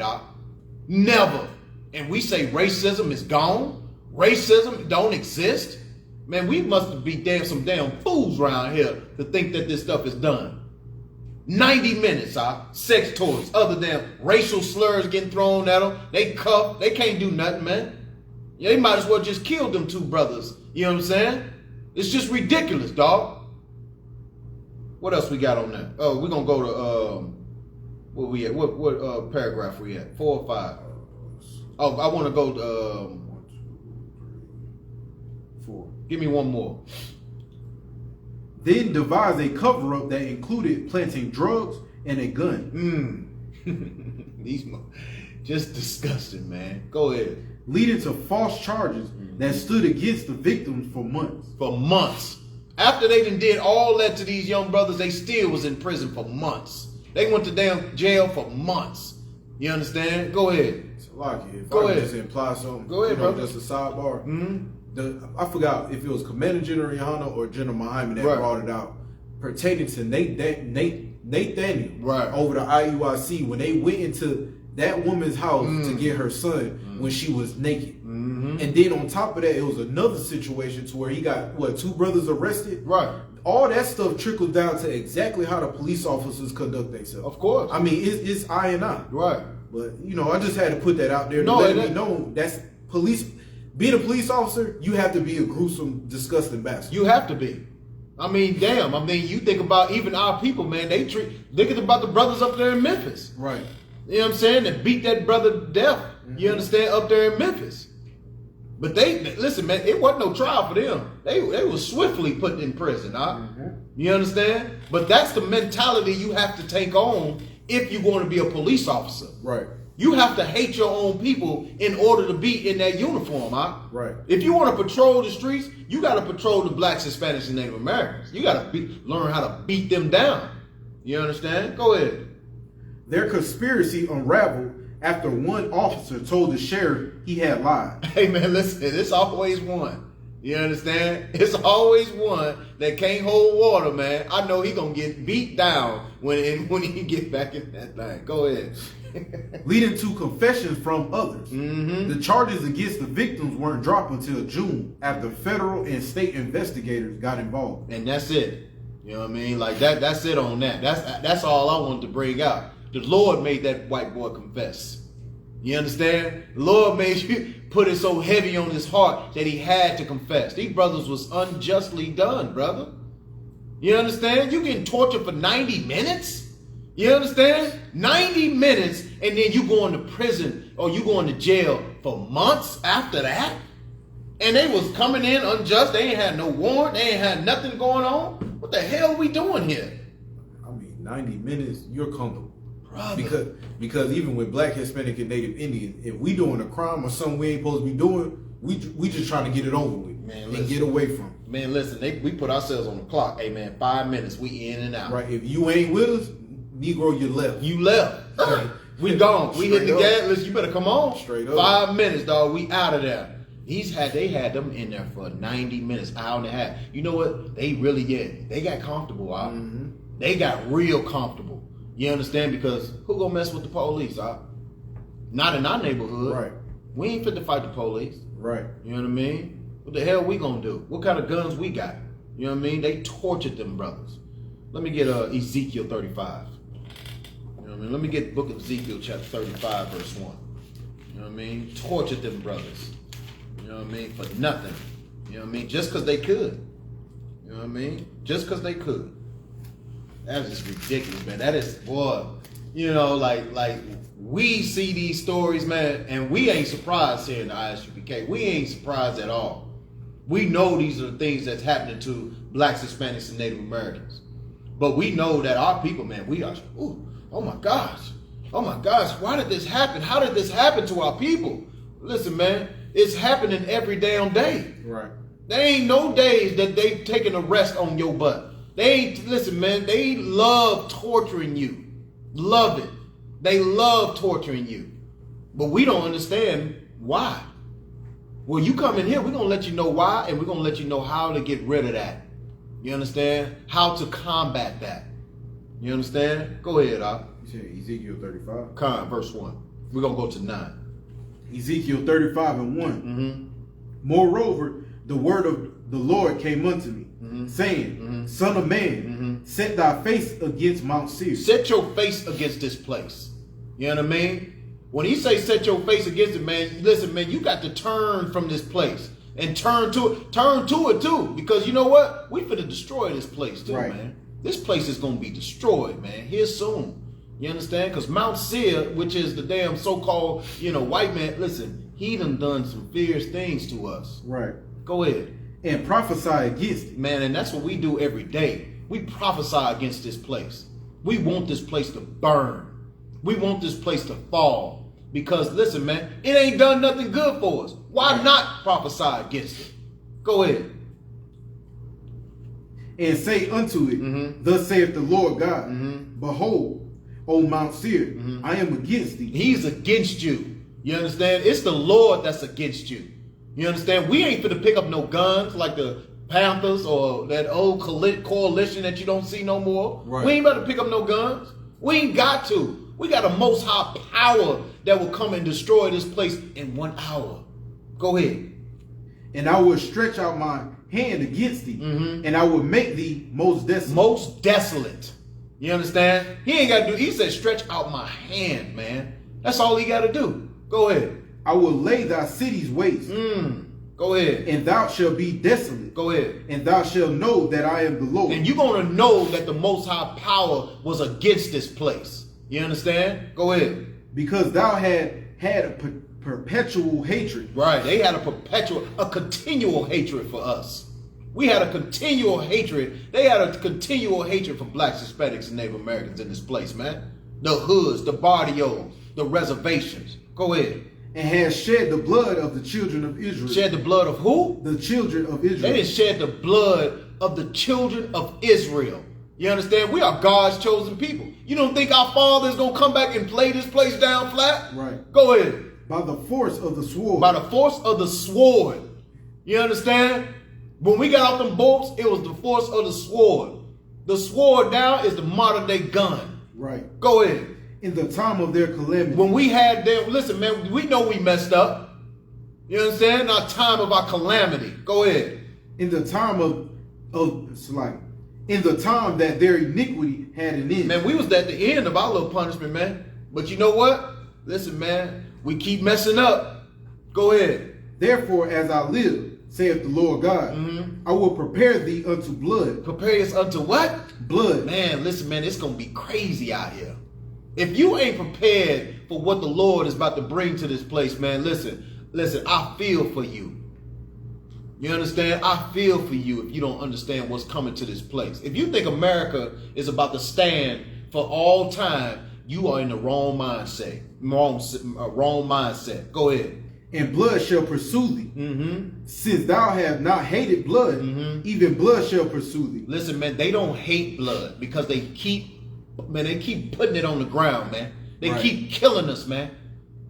never. And we say racism is gone. Racism don't exist. Man, we must be some damn fools around here to think that this stuff is done. 90 minutes, sex toys, other than racial slurs getting thrown at them. They cuffed. They can't do nothing, man. They might as well just kill them two brothers. You know what I'm saying? It's just ridiculous, dog. What else we got on that? Oh, we're gonna go to where we at? What paragraph we at? 4 or 5? Oh, I want to go to 1, 2, 3, 4. Give me one more. Then devised a cover-up that included planting drugs and a gun. These just disgusting, man. Go ahead. Leading to false charges that stood against the victims for months. For months. After they done did all that to these young brothers, they still was in prison for months. They went to damn jail for months. You understand? Go ahead. It's a lot here. If Go I ahead. could just imply something. Go ahead, brother. Just a sidebar. I forgot if it was Commander General Yohana or General Muhammad that brought it out pertaining to Nathaniel Right. over the IUIC when they went into that woman's house to get her son when she was naked. And then on top of that, it was another situation to where he got 2 brothers arrested. Right. All that stuff trickles down to exactly how the police officers conduct themselves. Of course. I mean, it's I and I. Right. But I just had to put that out there to No, let me know that's police. Being a police officer, you have to be a gruesome, disgusting bastard. You have to be. I mean, damn. I mean, you think about even our people, man. Thinking about the brothers up there in Memphis. Right. You know what I'm saying? That beat that brother to death. You understand? Up there in Memphis. But listen, man, it wasn't no trial for them. They were swiftly put in prison, You understand? But that's the mentality you have to take on if you're going to be a police officer. Right. You have to hate your own people in order to be in that uniform, Right. If you want to patrol the streets, you got to patrol the blacks, Hispanics, and Native Americans. You got to learn how to beat them down. You understand? Go ahead. Their conspiracy unraveled after one officer told the sheriff he had lied. Hey, man, listen, it's always one. You understand? It's always one that can't hold water, man. I know he going to get beat down when he get back in that thing. Go ahead. Leading to confessions from others. The charges against the victims weren't dropped until June after federal and state investigators got involved. And that's it. You know what I mean? Like that's it on that. That's all I wanted to bring out. The Lord made that white boy confess. You understand? The Lord made you put it so heavy on his heart that he had to confess. These brothers was unjustly done, brother. You understand? You getting tortured for 90 minutes? You understand? 90 minutes, and then you going to prison or you going to jail for months after that? And they was coming in unjust. They ain't had no warrant. They ain't had nothing going on. What the hell are we doing here? I mean, 90 minutes, you're comfortable. Brother. Because even with black, Hispanic, and Native Indian, if we doing a crime or something we ain't supposed to be doing, we just trying to get it over with, Man, and listen. get away from it. Man, listen, we put ourselves on the clock. Hey, man, 5 minutes, we in and out. Right? If you ain't with us, Negro, you left. You left. We gone. We hit the Straight up. gas. Listen, you better come on. Straight up. 5 minutes, dog. We out of there. They had them in there for 90 minutes, hour and a half. You know what? They really they got comfortable, They got real comfortable. You understand? Because who gonna mess with the police, Not in our neighborhood. Right. We ain't fit to fight the police. Right. You know what I mean? What the hell we gonna do? What kind of guns we got? You know what I mean? They tortured them brothers. Let me get Ezekiel 35. You know what I mean? Let me get book of Ezekiel chapter 35 verse 1. You know what I mean? Tortured them brothers. You know what I mean? For nothing. You know what I mean? Just because they could. You know what I mean? Just because they could. That is just ridiculous, man. That is, boy, you know, like we see these stories, man, and we ain't surprised here in the ISUPK. We ain't surprised at all. We know these are the things that's happening to blacks, Hispanics, and Native Americans. But we know that our people, man, we are, oh my gosh, why did this happen? How did this happen to our people? Listen, man, it's happening every damn day. Right. There ain't no days that they taking a rest on your butt. Listen, man, they love torturing you. Love it. They love torturing you. But we don't understand why. Well, you come in here, we're gonna let you know why, and we're gonna let you know how to get rid of that. You understand? How to combat that. You understand? Go ahead, Doc. You said Ezekiel 35. Verse 1. We're gonna go to 9. Ezekiel 35 and 1. Mm-hmm. Moreover, the word of the Lord came unto me, saying, Son of man, set thy face against Mount Seir. Set your face against this place. You know what I mean? When he say set your face against it, man, listen, man, you got to turn from this place and turn to it too, because you know what? We finna destroy this place too, Right. man. This place is gonna be destroyed, man, here soon. You understand? Because Mount Seir, which is the damn so-called, white man, listen, he done some fierce things to us. Right. Go ahead. And prophesy against it. Man, and that's what we do every day. We prophesy against this place. We want this place to burn. We want this place to fall. Because listen, man, it ain't done nothing good for us. Why not prophesy against it? Go ahead. And say unto it, Thus saith the Lord God, Behold, O Mount Seir, I am against thee. He's against you. You understand? It's the Lord that's against you. You understand? We ain't finna pick up no guns like the Panthers or that old coalition that you don't see no more. Right. We ain't about to pick up no guns. We ain't got to. We got a most high power that will come and destroy this place in 1 hour. Go ahead. And I will stretch out my hand against thee, and I will make thee most desolate. Most desolate. You understand? He ain't got to do. He said, stretch out my hand, man. That's all he got to do. Go ahead. I will lay thy cities waste, Go ahead. and thou shalt be desolate. Go ahead. And thou shalt know that I am the Lord. And you're going to know that the Most High power was against this place. You understand? Go ahead. Because thou had a perpetual hatred. Right. They had a continual hatred for us. We had a continual hatred. They had a continual hatred for blacks, Hispanics, and Native Americans in this place, man. The hoods, the barrios, the reservations. Go ahead. And has shed the blood of the children of Israel. Shed the blood of who? The children of Israel. They didn't shed the blood of the children of Israel. You understand? We are God's chosen people. You don't think our Father is going to come back and lay this place down flat? Right. Go ahead. By the force of the sword. By the force of the sword. You understand? When we got off them boats, it was the force of the sword. The sword now is the modern day gun. Right. Go ahead. In the time of their calamity. When we had them, listen, man, we know we messed up. You understand? Our time of our calamity. Go ahead. In the time in the time that their iniquity had an end. Man, we was at the end of our little punishment, man. But you know what? Listen, man, we keep messing up. Go ahead. Therefore, as I live, saith the Lord God, I will prepare thee unto blood. Prepare us unto what? Blood. Man, listen, man, it's going to be crazy out here. If you ain't prepared for what the Lord is about to bring to this place, man, listen, I feel for you. You understand? I feel for you if you don't understand what's coming to this place. If you think America is about to stand for all time, you are in the wrong mindset. Wrong mindset. Go ahead. And blood shall pursue thee. Since thou have not hated blood, even blood shall pursue thee. Listen, man, they don't hate blood because they keep putting it on the ground, man. They keep killing us, man.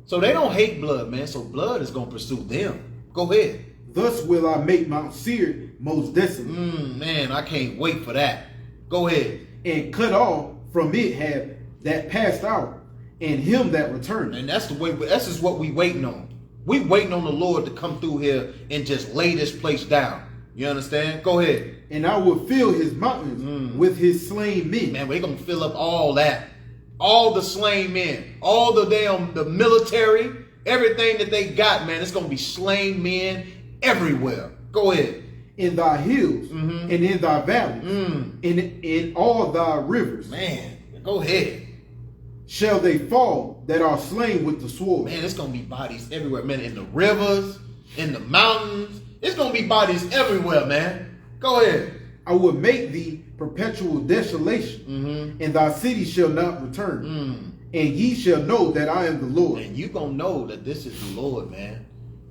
So they don't hate blood, man. So blood is going to pursue them. Go ahead. Thus will I make Mount Seir most desolate. Man, I can't wait for that. Go ahead. And cut off from it have that passed out, and him that returned. And that's the way. That's just what we waiting on. We waiting on the Lord to come through here and just lay this place down. You understand? Go ahead. And I will fill his mountains with his slain men. Man, we're gonna fill up all that, all the slain men, all the military, everything that they got, man. It's gonna be slain men everywhere. Go ahead. In thy hills and in thy valleys, in all thy rivers. Man, go ahead. Shall they fall that are slain with the sword. Man, it's going to be bodies everywhere, man. In the rivers, in the mountains. It's going to be bodies everywhere, man. Go ahead. I will make thee perpetual desolation, and thy city shall not return. And ye shall know that I am the Lord. And you going to know that this is the Lord, man.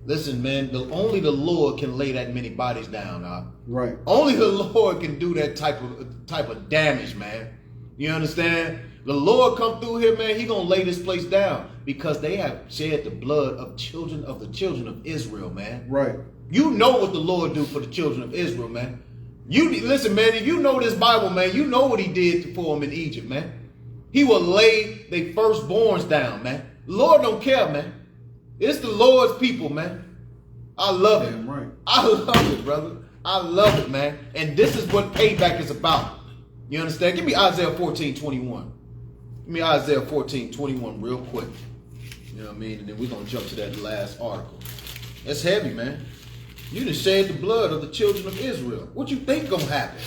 Listen, man, only the Lord can lay that many bodies down. Right. Only the Lord can do that type of damage, man. You understand? The Lord come through here, man. He gonna lay this place down. because they have shed the blood of the children of Israel, man. Right. You know what the Lord do for the children of Israel, man. You listen, man. If you know this Bible, man, you know what He did for them in Egypt, man. He will lay their firstborns down, man. The Lord don't care, man. It's the Lord's people, man. I love it. Damn right. I love it, brother. I love it, man. And this is what payback is about. You understand? Give me Isaiah 14:21. Give me Isaiah 14:21 real quick. You know what I mean? And then we're going to jump to that last article. That's heavy, man. You done shed the blood of the children of Israel. What you think going to happen?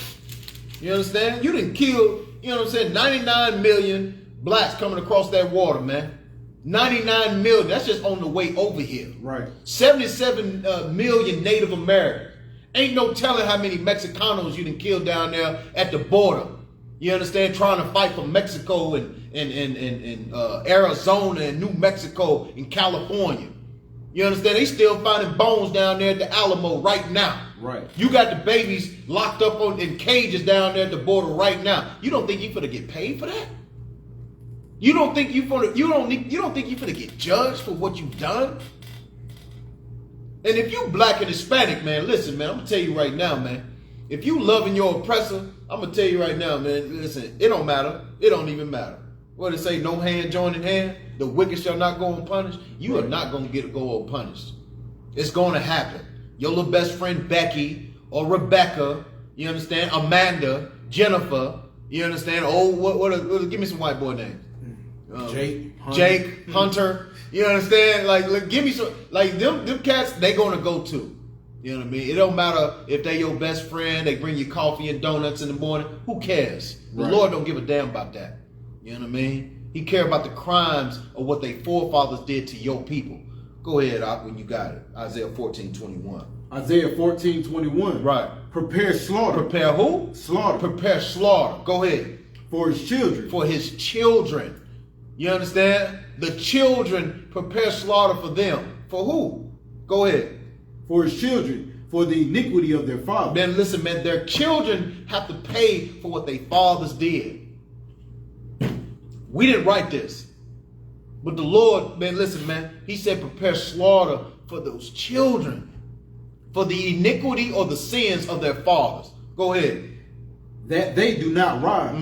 You understand? You done killed, you know what I'm saying, 99 million blacks coming across that water, man. 99 million. That's just on the way over here. Right. 77 million Native Americans. Ain't no telling how many Mexicanos you done killed down there at the border. You understand? Trying to fight for Mexico and Arizona and New Mexico and California. You understand? They still finding bones down there at the Alamo right now. Right. You got the babies locked up in cages down there at the border right now. You don't think you finna get paid for that? You don't think you finna get judged for what you've done? And if you black and Hispanic, man, listen, man, I'm gonna tell you right now, man. If you loving your oppressor, I'm gonna tell you right now, man, listen, it don't matter. It don't even matter. What it say, no hand joining hand? The wicked shall not go unpunished. You are not gonna go unpunished. It's gonna happen. Your little best friend Becky or Rebecca, you understand? Amanda, Jennifer, you understand? Oh, what give me some white boy names. Jake, Hunter. You understand? Like give me some, like them cats, they gonna go too. You know what I mean? It don't matter if they your best friend, they bring you coffee and donuts in the morning. Who cares? The Lord don't give a damn about that. You know what I mean? He care about the crimes of what their forefathers did to your people. Go ahead, Ak, when you got it. Isaiah 14:21. Isaiah 14:21. Right. Prepare slaughter. Prepare who? Slaughter. Prepare slaughter. Go ahead. For his children. For his children. You understand? The children prepare slaughter for them. For who? Go ahead. For his children. For the iniquity of their fathers. Man, listen, man. Their children have to pay for what their fathers did. We didn't write this. But the Lord, man, listen, man. He said prepare slaughter for those children. For the iniquity or the sins of their fathers. Go ahead. That they do not rise,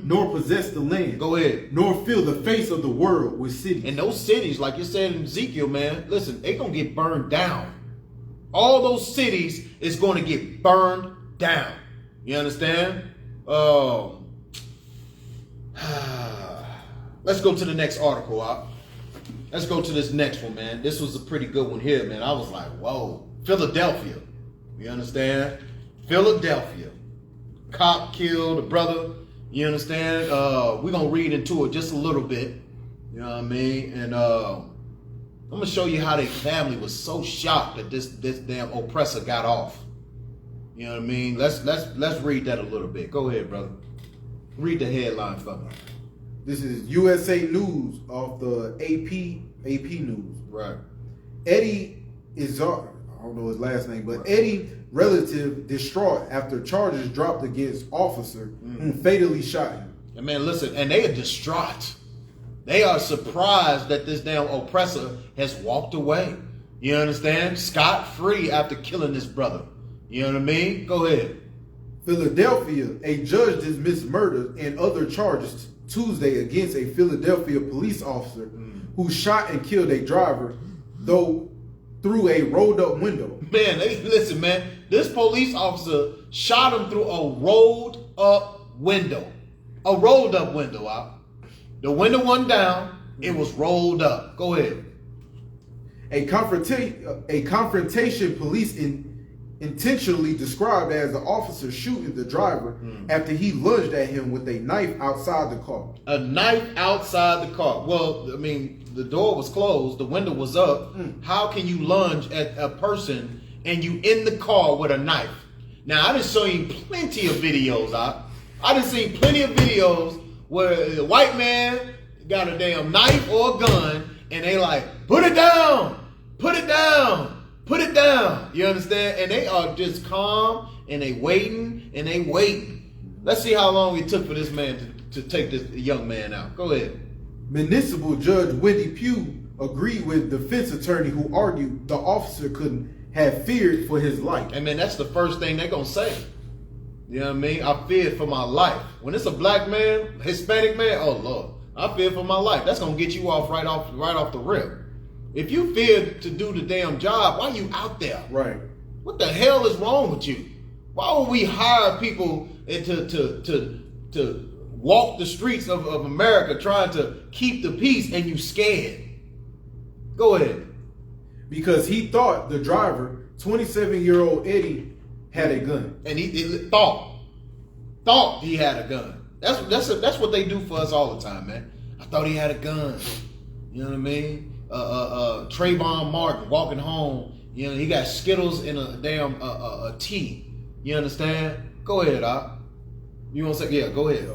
nor possess the land. Go ahead. Nor fill the face of the world with cities. And those cities, like you said in Ezekiel, man, listen, they going to get burned down. All those cities is going to get burned down. You understand? Let's go to the next article, Op. Let's go to this next one, man. This was a pretty good one here, man. I was like, whoa. Philadelphia. You understand? Philadelphia. Cop killed a brother. You understand? We're going to read into it just a little bit. You know what I mean? And I'm going to show you how their family was so shocked that this damn oppressor got off. You know what I mean? Let's read that a little bit. Go ahead, brother. Read the headline for me. This is USA News off the AP News. Right. Eddie Isupk, I don't know his last name, but Eddie relative distraught after charges dropped against officer who fatally shot him. And man, listen, and they are distraught. They are surprised that this damn oppressor has walked away. You understand? Scot-free after killing this brother. You know what I mean? Go ahead. Philadelphia, a judge dismissed murder and other charges Tuesday against a Philadelphia police officer who shot and killed a driver, though through a rolled up window. Man, listen, man. This police officer shot him through a rolled up window. A rolled up window, Op. The window wasn't down. It was rolled up. Go ahead. A confrontation police intentionally described as the officer shooting the driver after he lunged at him with a knife outside the car. A knife outside the car. Well, I mean, the door was closed. The window was up. How can you lunge at a person and you in the car with a knife? Now, I done show you plenty of videos, I done seen plenty of videos where a white man got a damn knife or a gun and they like, put it down, put it down. Put it down. You understand? And they are just calm and they waiting and they waiting. Let's see how long it took for this man to take this young man out. Go ahead. Municipal Judge Wendy Pugh agreed with defense attorney who argued the officer couldn't have feared for his life. And man, that's the first thing they're gonna say. You know what I mean? I feared for my life. When it's a black man, Hispanic man, oh Lord, I fear for my life. That's gonna get you off right off the rip. If you fear to do the damn job, why are you out there? Right. What the hell is wrong with you? Why would we hire people to walk the streets of America trying to keep the peace and you scared? Go ahead. Because he thought the driver, 27-year-old Eddie, had a gun. And he thought he had a gun. That's what they do for us all the time, man. I thought he had a gun. You know what I mean? Trayvon Martin walking home. You know, he got Skittles in a damn tea. You understand? Go ahead, Op. You want to say? Yeah, go ahead.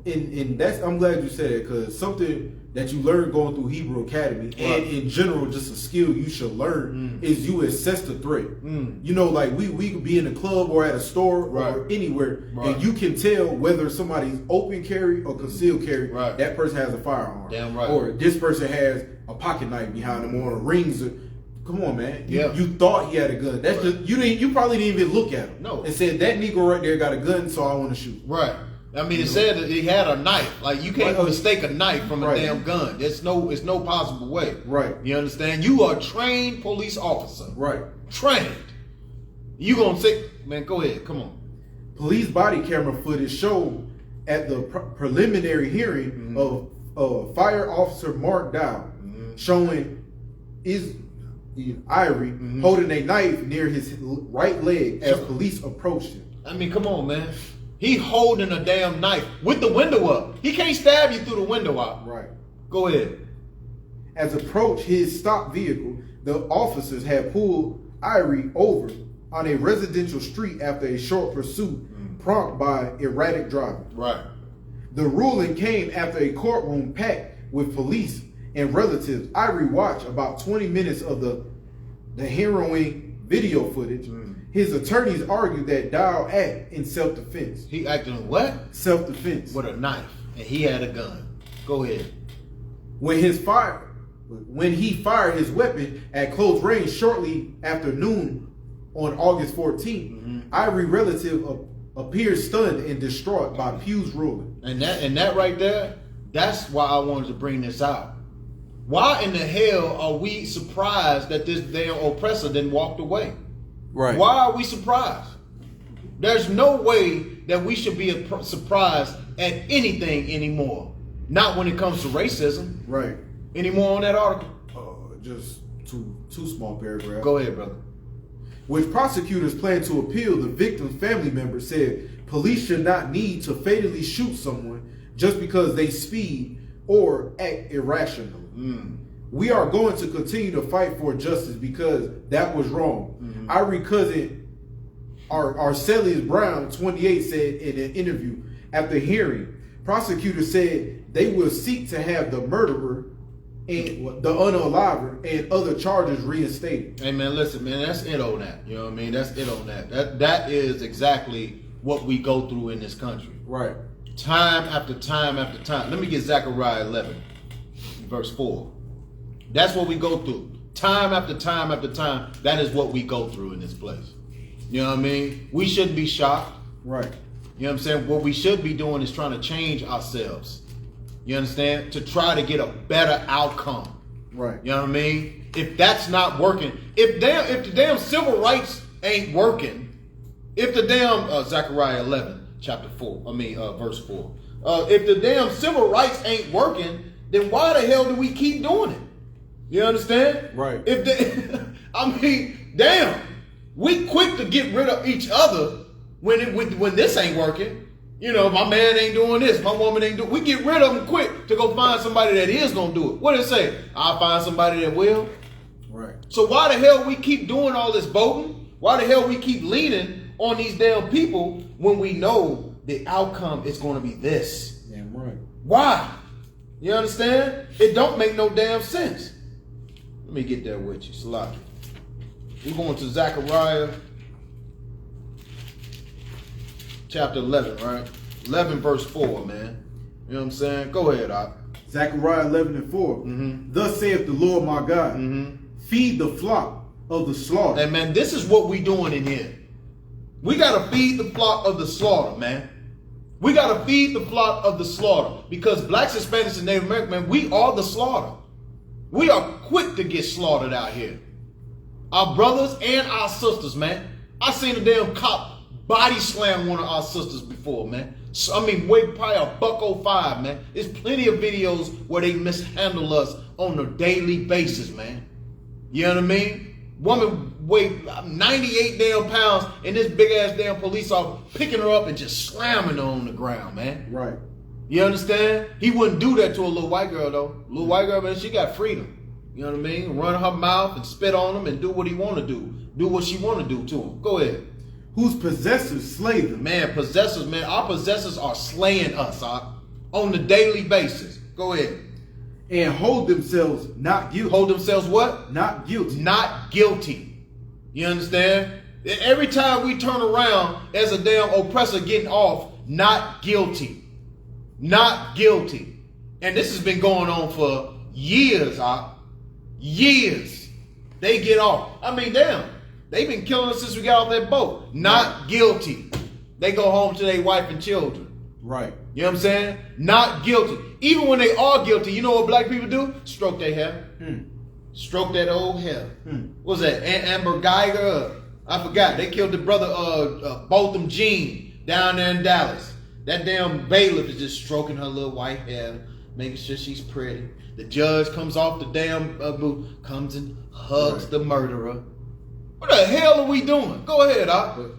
And that's, I'm glad you said it, because something that you learn going through Hebrew Academy, and in general, just a skill you should learn, is you assess the threat. You know, like we could be in a club or at a store or anywhere, and you can tell whether somebody's open carry or concealed carry. That person has a firearm. Damn right. Or this person has a pocket knife behind them, or rings. Come on, man. Yeah. You thought he had a gun. That's just you probably didn't even look at him. No. And said that Negro right there got a gun, so I want to shoot. Right. I mean, it said that he had a knife. Like, you can't mistake a knife from a damn gun. It's no possible way. Right. You understand? You are a trained police officer. Right. Trained. You gonna say, man, go ahead. Come on. Police body camera footage showed at the preliminary hearing of Fire Officer Mark Dow showing Irie holding a knife near his right leg as police approached him. I mean, come on, man. He holding a damn knife with the window up. He can't stab you through the window up. Right. Go ahead. As approached his stopped vehicle, the officers had pulled Irie over on a residential street after a short pursuit prompted by erratic driving. Right. The ruling came after a courtroom packed with police and relatives. Irie watched about 20 minutes of the harrowing video footage. His attorneys argued that Dow acted in self-defense. He acted in what? Self-defense. With a knife. And he had a gun. Go ahead. When he fired his weapon at close range shortly after noon on August 14th, Irie relative appeared stunned and distraught by Pugh's ruling. And that right there, that's why I wanted to bring this out. Why in the hell are we surprised that this damn oppressor then walked away? Right. Why are we surprised? There's no way that we should be surprised at anything anymore. Not when it comes to racism. Right. Any more on that article? Just two small paragraphs. Go ahead, brother. Which prosecutors plan to appeal, the victim's family member said police should not need to fatally shoot someone just because they speed or act irrationally. We are going to continue to fight for justice because that was wrong. Irie cousin Arcelius Brown, 28, said in an interview after hearing. Prosecutors said they will seek to have the murderer and the unaliver and other charges reinstated. Hey man, listen, man, that's it on that. You know what I mean? That's it on that. That is exactly what we go through in this country. Right. Time after time after time. Let me get Zechariah 11, verse 4. That's what we go through. Time after time after time. That is what we go through in this place. You know what I mean? We shouldn't be shocked. Right. You know what I'm saying? What we should be doing is trying to change ourselves. You understand? To try to get a better outcome. Right. You know what I mean? If that's not working, if the damn civil rights ain't working, if the damn Zechariah 11, chapter 4, verse 4. If the damn civil rights ain't working, then why the hell do we keep doing it? You understand? Right. Damn, we quick to get rid of each other when this ain't working. You know, my man ain't doing this, my woman ain't doing. We get rid of them quick to go find somebody that is gonna do it. What did it say? I'll find somebody that will. Right. So why the hell we keep doing all this voting? Why the hell we keep leaning on these damn people when we know the outcome is going to be this? Damn right. Why? You understand? It don't make no damn sense. Let me get there with you, Salaki. We're going to Zechariah chapter 11, right? 11 verse 4, man. You know what I'm saying? Go ahead, Doc. Zechariah 11:4. Thus saith the Lord my God, feed the flock of the slaughter. And man, this is what we doing in here. We got to feed the flock of the slaughter, man. We got to feed the flock of the slaughter. Because blacks, Hispanics, and Native American, man, we are the slaughter. We are quick to get slaughtered out here. Our brothers and our sisters, man. I seen a damn cop body slam one of our sisters before, man. So, I mean, probably a $105, man. There's plenty of videos where they mishandle us on a daily basis, man. You know what I mean? Woman weighed 98 damn pounds, and this big ass damn police officer picking her up and just slamming her on the ground, man. Right. You understand? He wouldn't do that to a little white girl, though. Little white girl, man, she got freedom. You know what I mean? Run her mouth and spit on him and do what he want to do. Do what she want to do to him. Go ahead. Whose possessors slay them. Man, possessors, man. Our possessors are slaying us on the daily basis. Go ahead. And hold themselves not guilty. Hold themselves what? Not guilty. Not guilty. You understand? Every time we turn around as a damn oppressor getting off, not guilty. Not guilty. And this has been going on for years, years. They get off. I mean, damn. They've been killing us since we got off that boat. Not guilty. They go home to their wife and children. Right. You know what I'm saying? Not guilty. Even when they are guilty, you know what black people do? Stroke their hair. Stroke that old hair. What was that? Amber Geiger? I forgot. They killed the brother Botham Jean down there in Dallas. That damn bailiff is just stroking her little white hair, making sure she's pretty. The judge comes off the damn booth, comes and hugs the murderer. What the hell are we doing? Go ahead,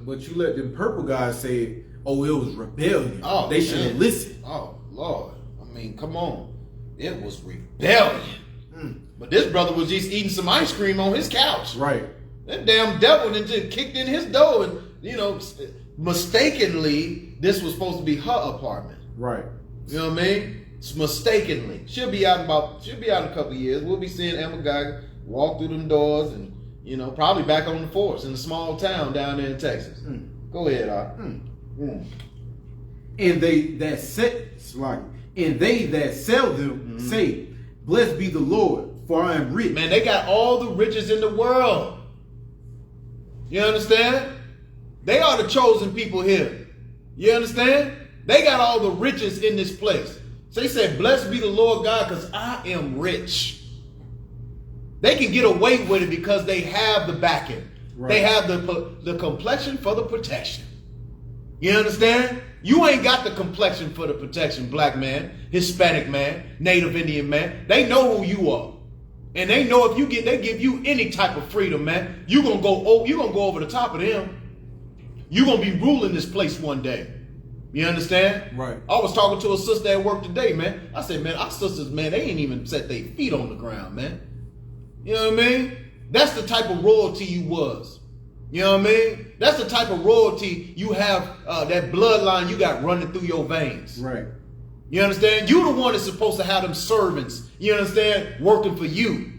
But you let them purple guys say, oh, it was rebellion. Oh, they should have listened. Oh, Lord. I mean, come on. It was rebellion. But this brother was just eating some ice cream on his couch. Right. That damn devil then just kicked in his door and, you know, mistakenly, this was supposed to be her apartment. Right. You know what I mean? It's mistakenly. She'll be out in a couple of years. We'll be seeing Emma Geiger walk through them doors and, you know, probably back on the force in a small town down there in Texas. Go ahead, And they that sell them say, blessed be the Lord, for I am rich. Man, they got all the riches in the world. You understand? They are the chosen people here. You understand? They got all the riches in this place. So they said, blessed be the Lord God, because I am rich. They can get away with it because they have the backing. Right. They have the complexion for the protection. You understand? You ain't got the complexion for the protection, black man, Hispanic man, Native Indian man. They know who you are. And they know if they give you any type of freedom, man, you're gonna go over the top of them. You're gonna be ruling this place one day. You understand? Right. I was talking to a sister at work today, man. I said, man, our sisters, man, they ain't even set their feet on the ground, man. You know what I mean? That's the type of royalty you was. You know what I mean? That's the type of royalty you have, that bloodline you got running through your veins. Right. You understand? You the one that's supposed to have them servants, you understand, working for you.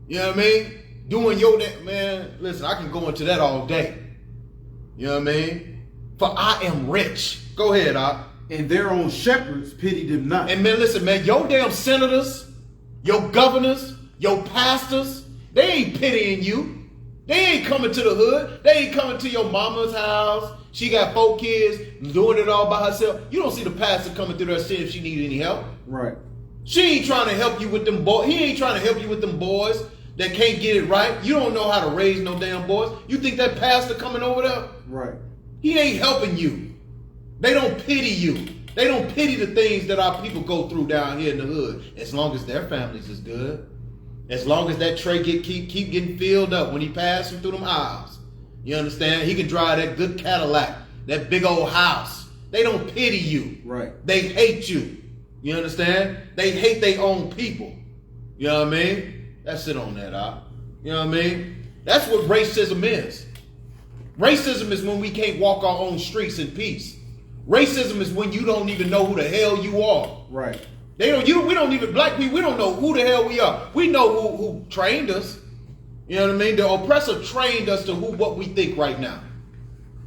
You know what I mean? Doing your, man, listen, I can go into that all day. You know what I mean? For I am rich. Go ahead, And their own shepherds pity them not. And man, listen, man, your damn senators, your governors, your pastors, they ain't pitying you. They ain't coming to the hood. They ain't coming to your mama's house. She got 4 kids, doing it all by herself. You don't see the pastor coming through there seeing if she need any help. Right. She ain't trying to help you with them boys. He ain't trying to help you with them boys that can't get it right. You don't know how to raise no damn boys. You think that pastor coming over there? Right. He ain't helping you. They don't pity you. They don't pity the things that our people go through down here in the hood. As long as their families is good. As long as that tray keep getting filled up when he passes through them aisles. You understand? He can drive that good Cadillac, that big old house. They don't pity you. Right. They hate you. You understand? They hate their own people. You know what I mean? That's it on that, You know what I mean? That's what racism is. Racism is when we can't walk our own streets in peace. Racism is when you don't even know who the hell you are. Right. We don't even, black people, we don't know who the hell we are. We know who trained us. You know what I mean? The oppressor trained us to what we think right now.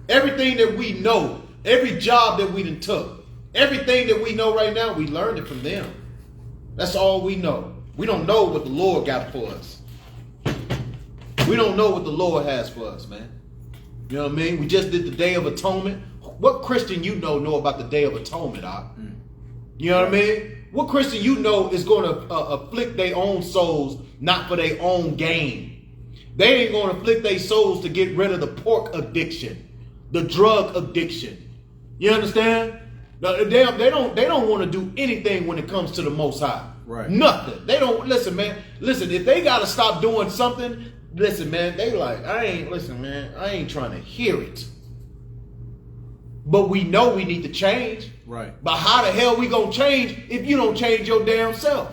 Everything that we know, every job that we done took, everything that we know right now, we learned it from them. That's all we know. We don't know what the Lord got for us. We don't know what the Lord has for us, man. You know what I mean? We just did the Day of Atonement. What Christian you know about the Day of Atonement, Doc? You know what I mean? What Christian you know is going to afflict their own souls, not for their own gain? They ain't going to afflict their souls to get rid of the pork addiction, the drug addiction. You understand? They don't want to do anything when it comes to the Most High. Right. Nothing. They don't listen, man. Listen, if they got to stop doing something, listen, man. They like, I ain't trying to hear it. But we know we need to change. Right. But how the hell we gonna change if you don't change your damn self?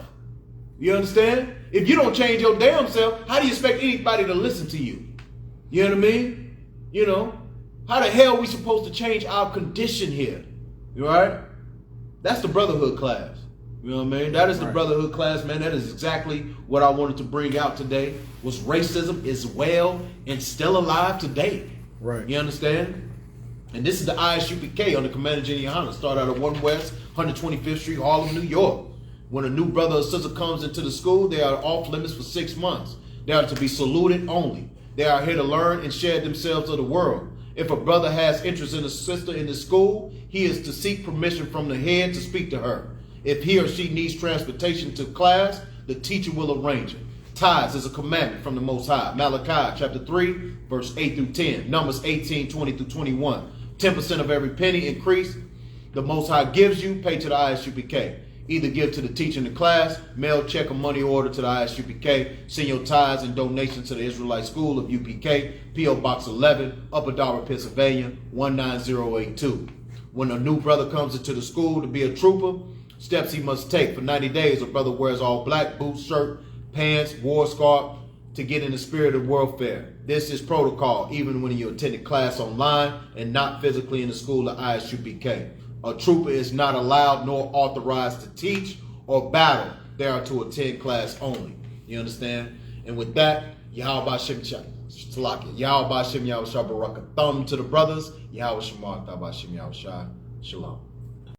You understand? If you don't change your damn self, how do you expect anybody to listen to you? You know what I mean? You know, how the hell are we supposed to change our condition here? You all right? That's the Brotherhood class. You know what I mean? That is the Brotherhood class, man. That is exactly what I wanted to bring out today. Was racism is well and still alive today. Right. You understand? And this is the Isupk on the Commander Jenny Honda. Start out at 1 West, 125th Street, Harlem, New York. When a new brother or sister comes into the school, they are off limits for 6 months. They are to be saluted only. They are here to learn and share themselves of the world. If a brother has interest in a sister in the school, he is to seek permission from the head to speak to her. If he or she needs transportation to class, the teacher will arrange it. Tithes is a commandment from the Most High. Malachi chapter 3, verse 8 through 10. Numbers 18, 20 through 21. 10% of every penny increase the Most High gives you, pay to the Isupk. Either give to the teacher in the class, mail, check, or money order to the Isupk. Send your tithes and donations to the Israelite School of UPK, P.O. Box 11, Upper Darby, Pennsylvania, 19082. When a new brother comes into the school to be a trooper, steps he must take. For 90 days, a brother wears all black, boots, shirt, pants, war scarf, to get in the spirit of warfare. This is protocol, even when you attended class online and not physically in the school of Isupk. A trooper is not allowed nor authorized to teach or battle. They are to attend class only. You understand? And with that, Yahweh Shem Shalaki. Yahweh Shem Yahweh Baraka. Thumb to the brothers. Yahweh Shemar Tabashem Yahweh Shalom.